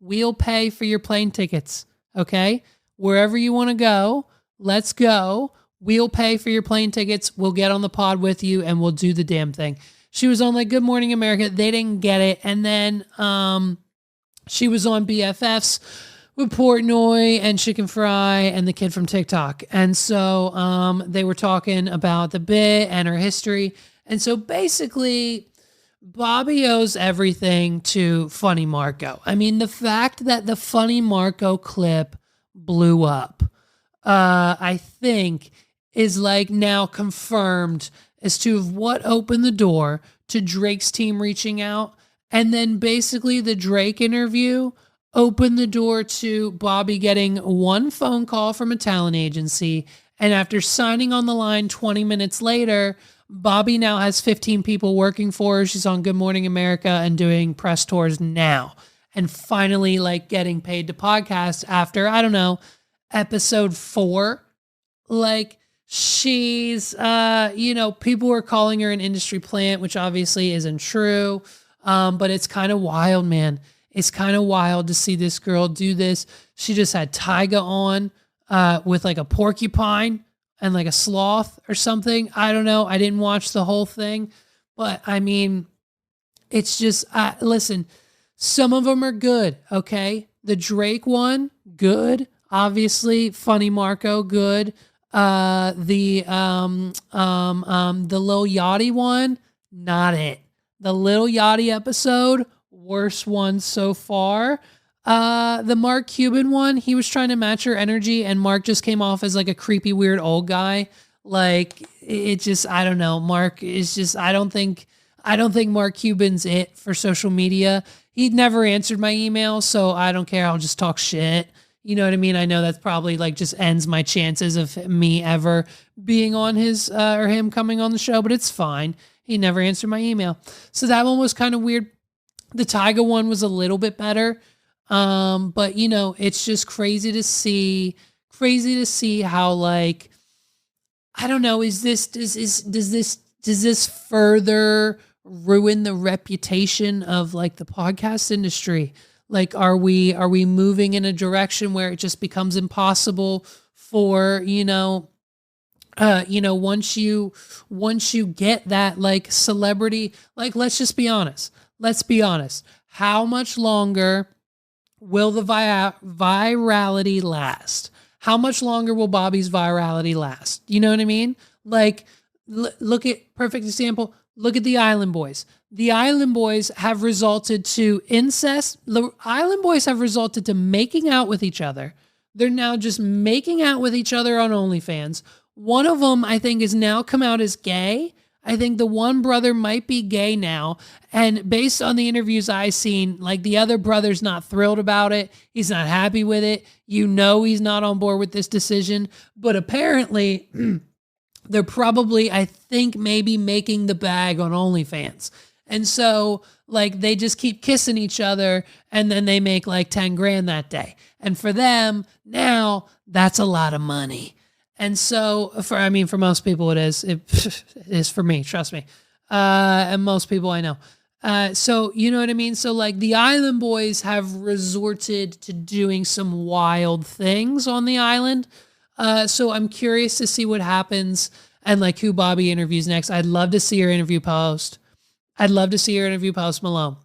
for your plane tickets. Okay. Wherever you want to go, let's go. We'll pay for your plane tickets. We'll get on the pod with you and we'll do the damn thing. She was on like Good Morning America. They didn't get it. And then she was on BFFs with Portnoy and Chicken Fry and the kid from TikTok. And so they were talking about the bit and her history. And so basically, Bobby owes everything to Funny Marco. I mean, the fact that the Funny Marco clip blew up, I think, is like now confirmed as to what opened the door to Drake's team reaching out. And then basically the Drake interview opened the door to Bobby getting one phone call from a talent agency. And after signing on the line 20 minutes later, Bobby now has 15 people working for her. She's on Good Morning America and doing press tours now. And finally like getting paid to podcast after, I don't know, episode 4. Like, she's, people were calling her an industry plant, which obviously isn't true. But it's kind of wild, man. It's kind of wild to see this girl do this. She just had Tyga on, with like a porcupine and like a sloth or something. I don't know. I didn't watch the whole thing, but I mean, it's just, listen, some of them are good. Okay. The Drake one, good. Obviously Funny Marco, good. The Lil Yachty one, not it. The Lil Yachty episode, worst one so far. The Mark Cuban one, he was trying to match her energy and Mark just came off as like a creepy, weird old guy. Like it just, I don't know. Mark is just, I don't think Mark Cuban's it for social media. He'd never answered my email, so I don't care. I'll just talk shit. You know what I mean? I know that's probably like just ends my chances of me ever being on his or him coming on the show, but it's fine. He never answered my email. So that one was kind of weird. The Tyga one was a little bit better. But it's just crazy to see how like, I don't know, does this further ruin the reputation of like the podcast industry? Like, are we moving in a direction where it just becomes impossible for, once you get that like celebrity, like, let's just be honest. Let's be honest. How much longer will the virality last? How much longer will Bobby's virality last? You know what I mean? Like, look at, perfect example, look at the Island Boys. The Island Boys have resulted to incest. The Island Boys have resulted to making out with each other, They're now just making out with each other on OnlyFans. One of them, I think, has now come out as gay. I think the one brother might be gay now. And based on the interviews I've seen, like the other brother's not thrilled about it. He's not happy with it. You know he's not on board with this decision. But apparently, they're probably, I think, maybe making the bag on OnlyFans. And so, like, they just keep kissing each other and then they make like 10 grand that day. And for them, now, that's a lot of money. And so, for most people it is. It is for me, trust me. And most people I know. So, you know what I mean? So, like, the Island Boys have resorted to doing some wild things on the island. So I'm curious to see what happens and, like, who Bobby interviews next. I'd love to see her interview Post. I'd love to see her interview Post Malone.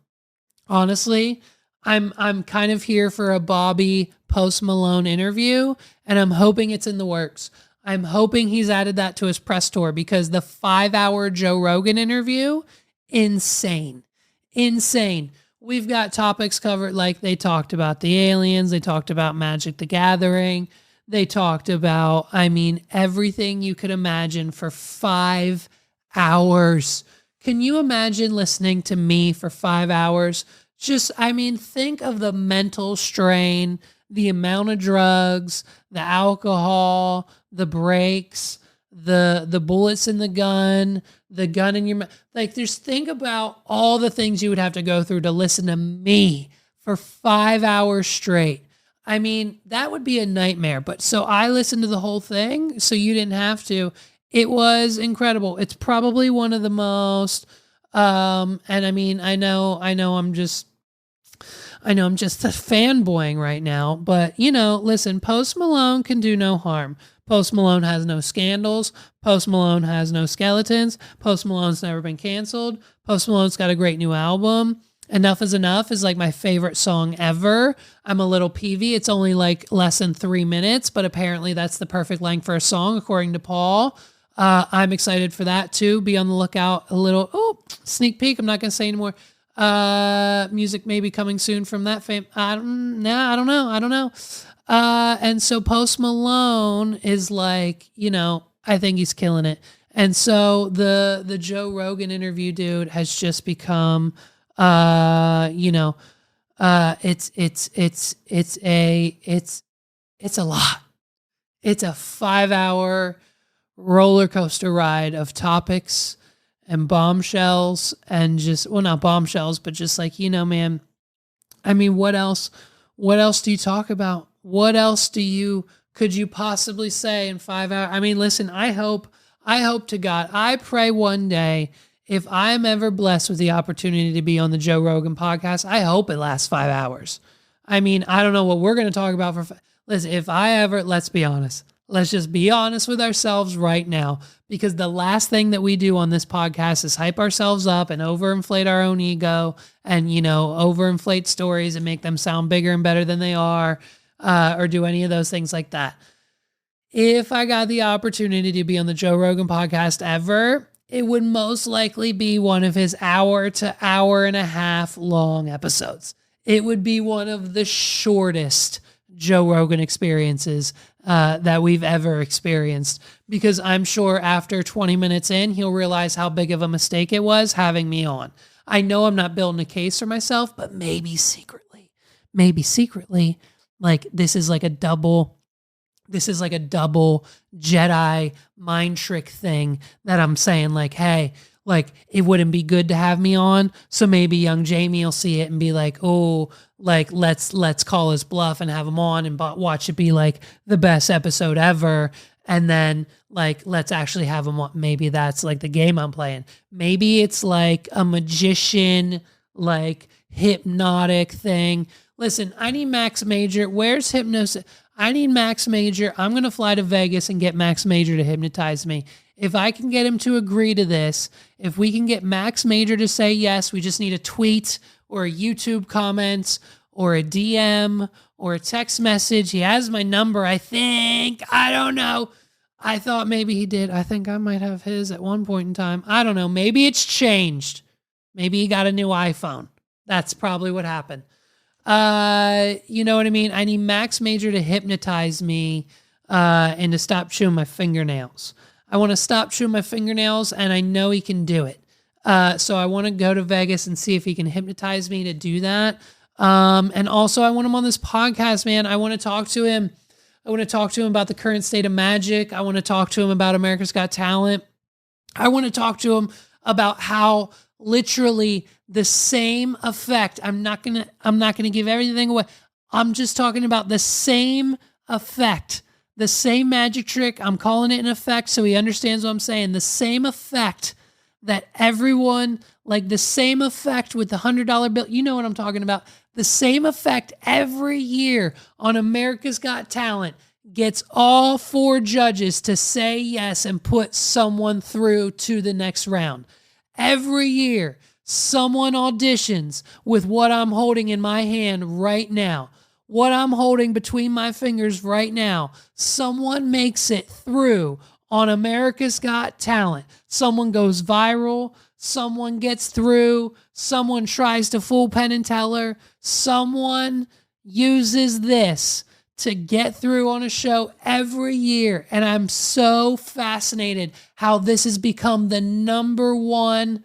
Honestly, I'm kind of here for a Bobby Post Malone interview, and I'm hoping it's in the works. I'm hoping he's added that to his press tour, because the 5-hour Joe Rogan interview, insane. We've got topics covered, like they talked about the aliens, they talked about Magic the Gathering, they talked about, everything you could imagine for 5 hours. Can you imagine listening to me for 5 hours? Just, think of the mental strain, the amount of drugs, the alcohol, the breaks, the bullets in the gun in your mouth. Like, think about all the things you would have to go through to listen to me for 5 hours straight. That would be a nightmare. But so I listened to the whole thing, so you didn't have to. It was incredible. It's probably one of the most, and I know I'm just fanboying right now, but listen, Post Malone can do no harm. Post Malone has no scandals. Post Malone has no skeletons. Post Malone's never been canceled. Post Malone's got a great new album. Enough is Enough is like my favorite song ever. I'm a little peevy. It's only like less than 3 minutes, but apparently that's the perfect length for a song, according to Paul. I'm excited for that too. Be on the lookout. A little, sneak peek. I'm not going to say anymore. Music may be coming soon from that fame. I don't know. And so Post Malone is like, I think he's killing it. And so the Joe Rogan interview, dude, has just become, it's a lot. It's a 5-hour roller coaster ride of topics and bombshells, and just, well, not bombshells, but just like, man, what else do you talk about? What else could you possibly say in 5 hours? Listen, I hope to God, I pray one day, if I'm ever blessed with the opportunity to be on the Joe Rogan podcast, I hope it lasts 5 hours. I don't know what we're going to talk about listen, if I ever, let's be honest. Let's just be honest with ourselves right now, because the last thing that we do on this podcast is hype ourselves up and overinflate our own ego and, overinflate stories and make them sound bigger and better than they are, or do any of those things like that. If I got the opportunity to be on the Joe Rogan podcast ever, it would most likely be one of his 1 to 1.5 hour long episodes. It would be one of the shortest Joe Rogan experiences that we've ever experienced, because I'm sure after 20 minutes in, he'll realize how big of a mistake it was having me on. I know I'm not building a case for myself, but maybe secretly, like this is like a double Jedi mind trick thing that I'm saying, like, hey, like, it wouldn't be good to have me on. So maybe young Jamie will see it and be like, oh, like, let's call his bluff and have him on and watch it be like the best episode ever. And then, like, let's actually have him on. Maybe that's like the game I'm playing. Maybe it's like a magician, like hypnotic thing. Listen, I need Max Major. Where's hypnosis? I need Max Major. I'm going to fly to Vegas and get Max Major to hypnotize me. If I can get him to agree to this, if we can get Max Major to say yes, we just need a tweet or a YouTube comment or a DM or a text message. He has my number, I think. I don't know. I thought maybe he did. I think I might have his at one point in time. I don't know. Maybe it's changed. Maybe he got a new iPhone. That's probably what happened. You know what I mean? I need Max Major to hypnotize me and to stop chewing my fingernails. I want to stop chewing my fingernails, and I know he can do it. So I want to go to Vegas and see if he can hypnotize me to do that. And also I want him on this podcast, man. I want to talk to him. I want to talk to him about the current state of magic. I want to talk to him about America's Got Talent. I want to talk to him about how literally the same effect. I'm not gonna give everything away. I'm just talking about the same effect, the same magic trick. I'm calling it an effect so he understands what I'm saying. The same effect that everyone, like the same effect with the $100 bill. You know what I'm talking about. The same effect every year on America's Got Talent gets all 4 judges to say yes and put someone through to the next round. Every year, someone auditions with what I'm holding in my hand right now. What I'm holding between my fingers right now. Someone makes it through on America's Got Talent. Someone goes viral. Someone gets through. Someone tries to fool Penn and Teller. Someone uses this to get through on a show every year. And I'm so fascinated how this has become the number one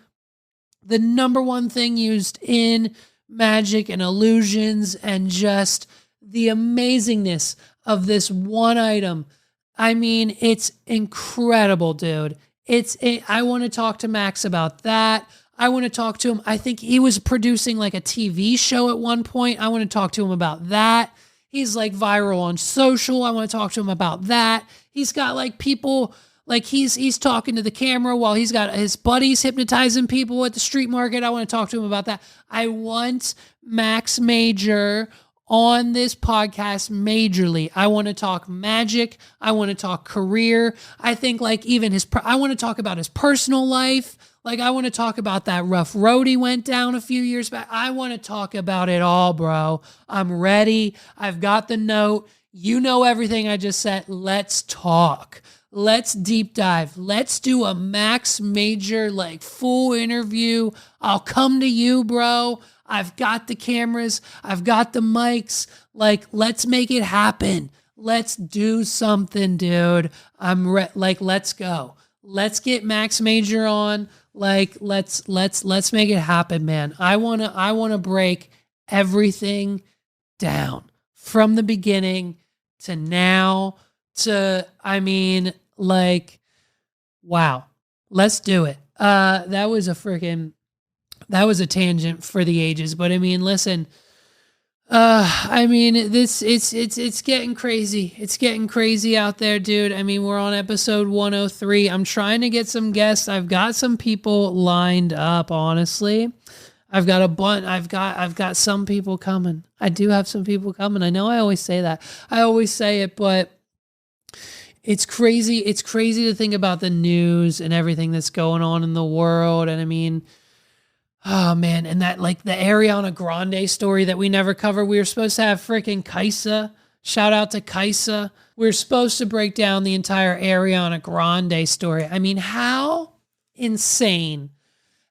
thing used in magic and illusions, and just the amazingness of this one item. I mean, it's incredible, dude. I want to talk to Max about that. I want to talk to him. I think he was producing like a TV show at one point. I want to talk to him about that. He's like viral on social. I want to talk to him about that. He's got like people, like he's talking to the camera while he's got his buddies hypnotizing people at the street market. I want to talk to him about that. I want Max Major on this podcast majorly. I want to talk magic. I want to talk career. I think like even I want to talk about his personal life. Like I want to talk about that rough road he went down a few years back. I want to talk about it all, bro. I'm ready. I've got the note. You know everything I just said. Let's talk. Let's deep dive. Let's do a Max Major like full interview. I'll come to you, bro. I've got the cameras. I've got the mics. Like, let's make it happen. Let's do something, dude. Let's go. Let's get Max Major on. Like, let's make it happen, man. I wanna break everything down from the beginning to now to, I mean, like, wow. Let's do it. That was a tangent for the ages, but I mean, listen, I mean, it's getting crazy. It's getting crazy out there, dude. I mean, we're on episode 103. I'm trying to get some guests. I've got some people lined up, honestly. I've got some people coming. I do have some people coming. I know I always say that. I always say it, but it's crazy. It's crazy to think about the news and everything that's going on in the world. And I mean, oh man, and that like the Ariana Grande story that we never covered. We were supposed to have freaking Kaisa. Shout out to Kaisa. We were supposed to break down the entire Ariana Grande story. I mean, how insane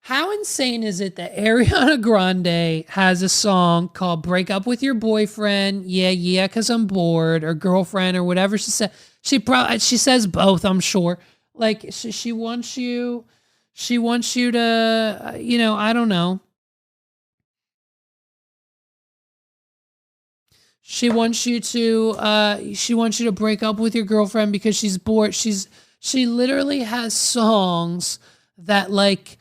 is it that Ariana Grande has a song called Break Up With Your Boyfriend? Yeah, because I'm bored, or girlfriend, or whatever she said. She says both, I'm sure. Like she wants you to, I don't know. She wants you to break up with your girlfriend because she's bored. She literally has songs that like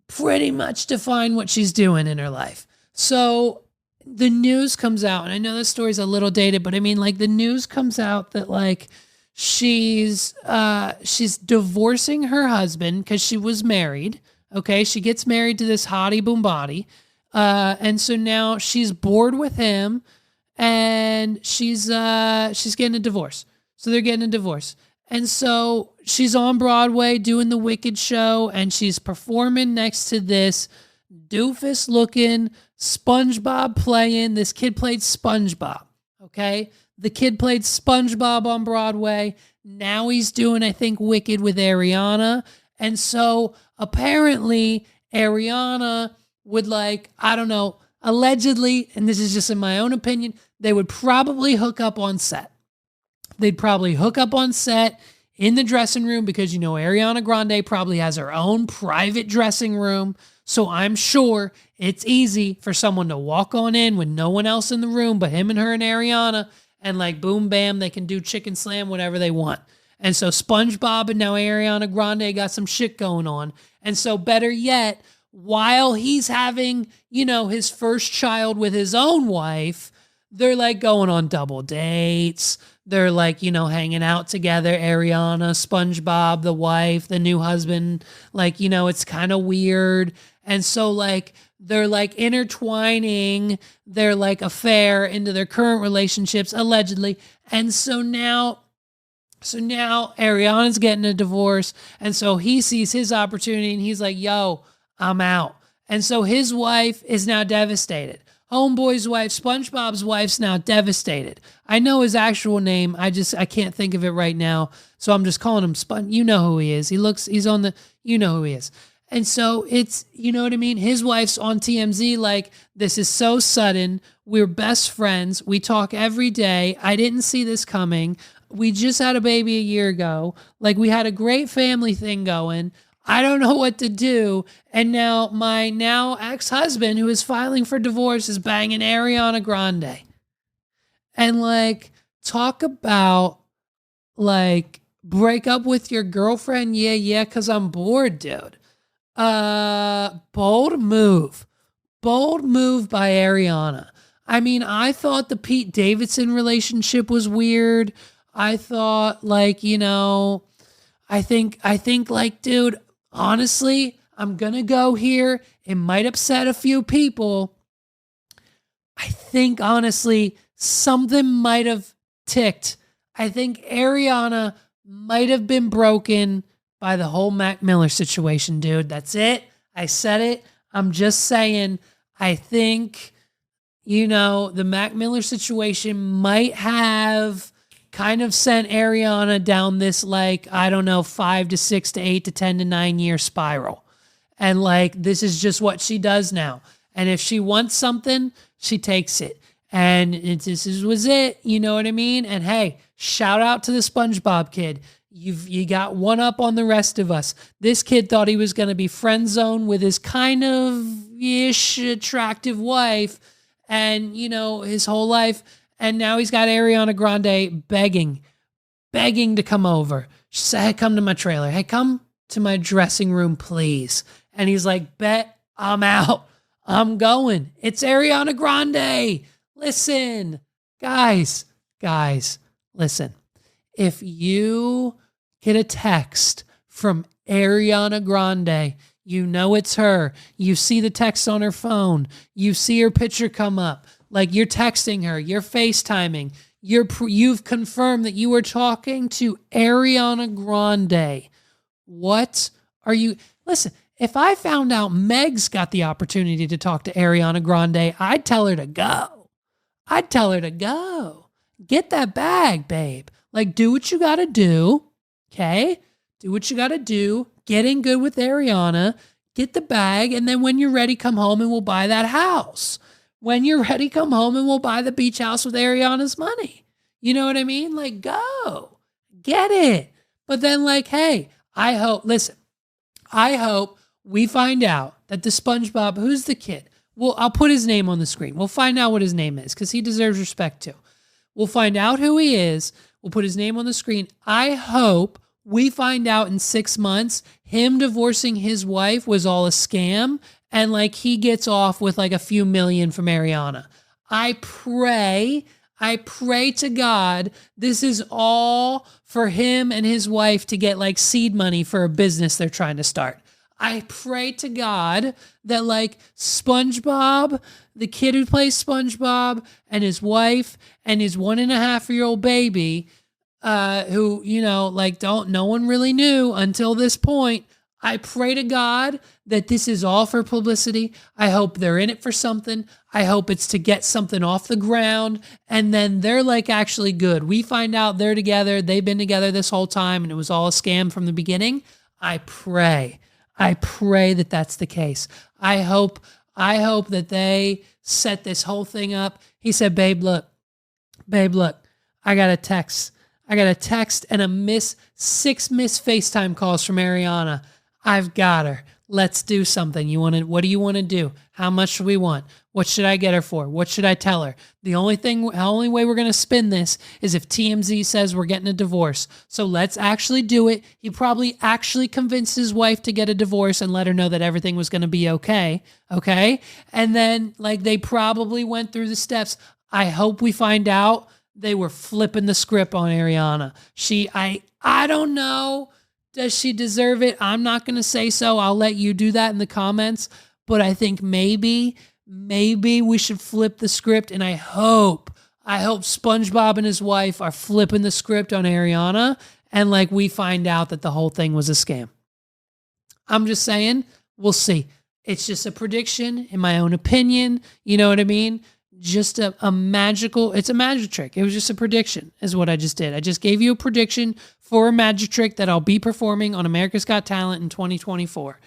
pretty much define what she's doing in her life. So the news comes out, and I know this story's a little dated, but I mean, like, the news comes out that like she's divorcing her husband because she was married. Okay, she gets married to this hottie boom body, and so now she's bored with him, and she's getting a divorce. So they're getting a divorce. And so she's on Broadway doing the Wicked show, and she's performing next to this doofus-looking SpongeBob playing. This kid played SpongeBob, okay? The kid played SpongeBob on Broadway. Now he's doing, I think, Wicked with Ariana. And so apparently Ariana would like, I don't know, allegedly, and this is just in my own opinion, they would probably hook up on set. They'd probably hook up on set in the dressing room because, Ariana Grande probably has her own private dressing room. So I'm sure it's easy for someone to walk on in with no one else in the room but him and her and Ariana, and like boom, bam, they can do chicken slam, whatever they want. And so SpongeBob and now Ariana Grande got some shit going on. And so better yet, while he's having, his first child with his own wife, they're like going on double dates. They're like, hanging out together. Ariana, SpongeBob, the wife, the new husband, like, it's kind of weird. And so like, they're like intertwining their like affair into their current relationships, allegedly. And so now Ariana's getting a divorce. And so he sees his opportunity and he's like, yo, I'm out. And so his wife is now devastated. Homeboy's wife, SpongeBob's wife's now devastated. I know his actual name. I can't think of it right now. So I'm just calling him Sponge. You know who he is. He's on the, you know who he is. And so it's, you know what I mean? His wife's on TMZ like, this is so sudden. We're best friends. We talk every day. I didn't see this coming. We just had a baby a year ago. Like, we had a great family thing going. I don't know what to do. And now my now ex-husband, who is filing for divorce, is banging Ariana Grande. And like, talk about like, break up with your girlfriend. Yeah, because I'm bored, dude. Bold move by Ariana. I mean, I thought the Pete Davidson relationship was weird. I thought like, I think like, dude, honestly, I'm going to go here. It might upset a few people. I think honestly, something might have ticked. I think Ariana might have been broken by the whole Mac Miller situation, dude. That's it. I said it. I'm just saying, I think, the Mac Miller situation might have kind of sent Ariana down this, like, I don't know, 5 to 6 to 8 to 10 to 9 year spiral. And like, this is just what she does now. And if she wants something, she takes it. And was it, you know what I mean? And hey, shout out to the SpongeBob kid. You got one up on the rest of us. This kid thought he was going to be friend zone with his kind of ish attractive wife and, his whole life. And now he's got Ariana Grande begging to come over. She said, hey, come to my trailer. Hey, come to my dressing room, please. And he's like, bet I'm out. I'm going. It's Ariana Grande. Listen, guys, listen. If you get a text from Ariana Grande, you know it's her. You see the text on her phone. You see her picture come up. Like, you're texting her. You're FaceTiming. You've confirmed that you were talking to Ariana Grande. What are you... Listen, if I found out Meg's got the opportunity to talk to Ariana Grande, I'd tell her to go. Get that bag, babe. Like, do what you got to do, okay? Do what you got to do. Get in good with Ariana. Get the bag, and then when you're ready, come home and we'll buy that house. When you're ready, come home and we'll buy the beach house with Ariana's money. You know what I mean? Like, go. Get it. But then, like, hey, I hope we find out that the SpongeBob, who's the kid? Well, I'll put his name on the screen. We'll find out what his name is because he deserves respect too. We'll find out who he is. We'll put his name on the screen. I hope we find out in 6 months him divorcing his wife was all a scam and like he gets off with like a few million from Ariana. I pray to God this is all for him and his wife to get like seed money for a business they're trying to start. I pray to God that like SpongeBob, the kid who plays SpongeBob, and his wife and his 1.5-year-old baby, who, no one really knew until this point. I pray to God that this is all for publicity. I hope they're in it for something. I hope it's to get something off the ground. And then they're like actually good. We find out they're together. They've been together this whole time and it was all a scam from the beginning. I pray that that's the case. I hope I hope that they set this whole thing up. He said, babe, look, I got a text. And 6 missed FaceTime calls from Ariana. I've got her. Let's do something. What do you want to do? How much do we want? What should I get her for? What should I tell her? The only way we're going to spin this is if TMZ says we're getting a divorce. So let's actually do it. He probably actually convinced his wife to get a divorce and let her know that everything was going to be okay. Okay. And then they probably went through the steps. I hope we find out they were flipping the script on Ariana. I don't know. Does she deserve it? I'm not going to say so. I'll let you do that in the comments. But I think maybe we should flip the script. And I hope SpongeBob and his wife are flipping the script on Ariana. And we find out that the whole thing was a scam. I'm just saying, we'll see. It's just a prediction in my own opinion. You know what I mean? Just it's a magic trick. It was just a prediction is what I just did. I just gave you a prediction for a magic trick that I'll be performing on America's Got Talent in 2024.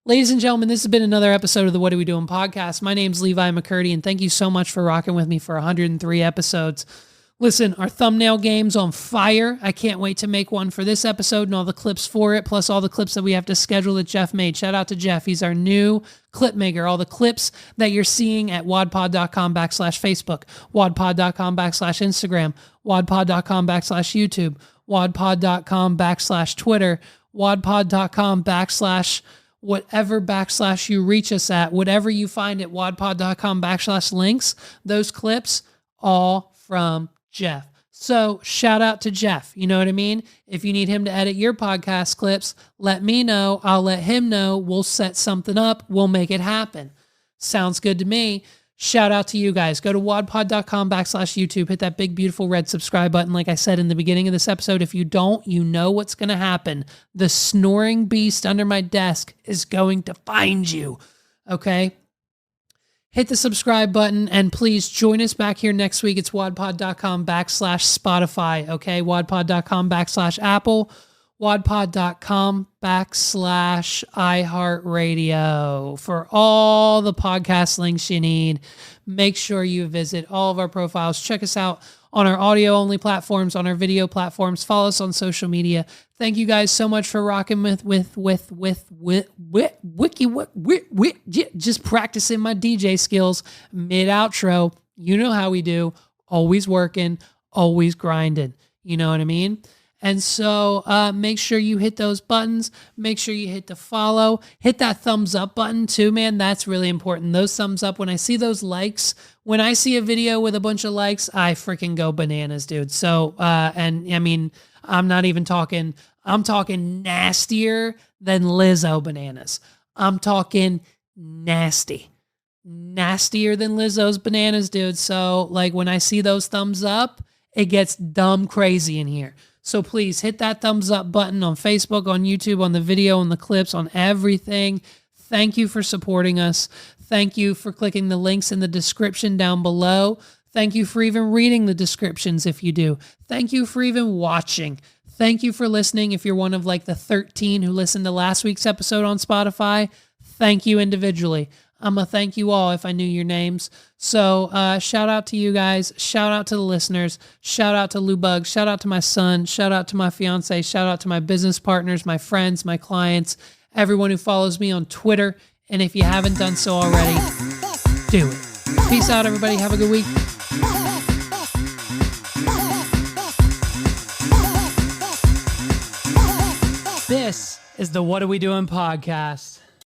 Ladies and gentlemen, this has been another episode of the What Are We Doing podcast. My name's Levi McCurdy, and thank you so much for rocking with me for 103 episodes. Listen, our thumbnail game's on fire. I can't wait to make one for this episode and all the clips for it, plus all the clips that we have to schedule that Jeff made. Shout out to Jeff. He's our new clip maker. All the clips that you're seeing at wadpod.com/Facebook, wadpod.com/Instagram, wadpod.com/YouTube, wadpod.com/Twitter, wadpod.com/ whatever / you reach us at, whatever you find at wadpod.com/links, those clips all from Jeff. So shout out to Jeff. You know what I mean? If you need him to edit your podcast clips, let me know. I'll let him know. We'll set something up. We'll make it happen. Sounds good to me. Shout out to you guys. Go to wadpod.com/YouTube. Hit that big, beautiful red subscribe button. Like I said in the beginning of this episode, if you don't, you know what's going to happen. The snoring beast under my desk is going to find you. Okay? Hit the subscribe button and please join us back here next week. It's wadpod.com/Spotify. Okay. Wadpod.com/Apple, wadpod.com/iHeartRadio for all the podcast links you need. Make sure you visit all of our profiles. Check us out on our audio only platforms, on our video platforms. Follow us on social media. Thank you guys so much for rocking with just practicing my DJ skills mid outro. You know how we do. Always working, always grinding. You know what I mean? And so make sure you hit those buttons. Make sure you hit the follow. Hit that thumbs up button too, man. That's really important. Those thumbs up. When I see those likes, when I see a video with a bunch of likes, I freaking go bananas, dude. So, and I mean, I'm not even talking, I'm talking nastier than Lizzo bananas. I'm talking nastier than Lizzo's bananas, dude. So when I see those thumbs up, it gets dumb crazy in here. So please hit that thumbs up button on Facebook, on YouTube, on the video, on the clips, on everything. Thank you for supporting us. Thank you for clicking the links in the description down below. Thank you for even reading the descriptions if you do. Thank you for even watching. Thank you for listening. If you're one of the 13 who listened to last week's episode on Spotify, thank you individually. I'm going to thank you all if I knew your names. So shout out to you guys. Shout out to the listeners. Shout out to Lou Bug. Shout out to my son. Shout out to my fiance. Shout out to my business partners, my friends, my clients, everyone who follows me on Twitter. And if you haven't done so already, do it. Peace out, everybody. Have a good week. This is the What Are We Doing podcast.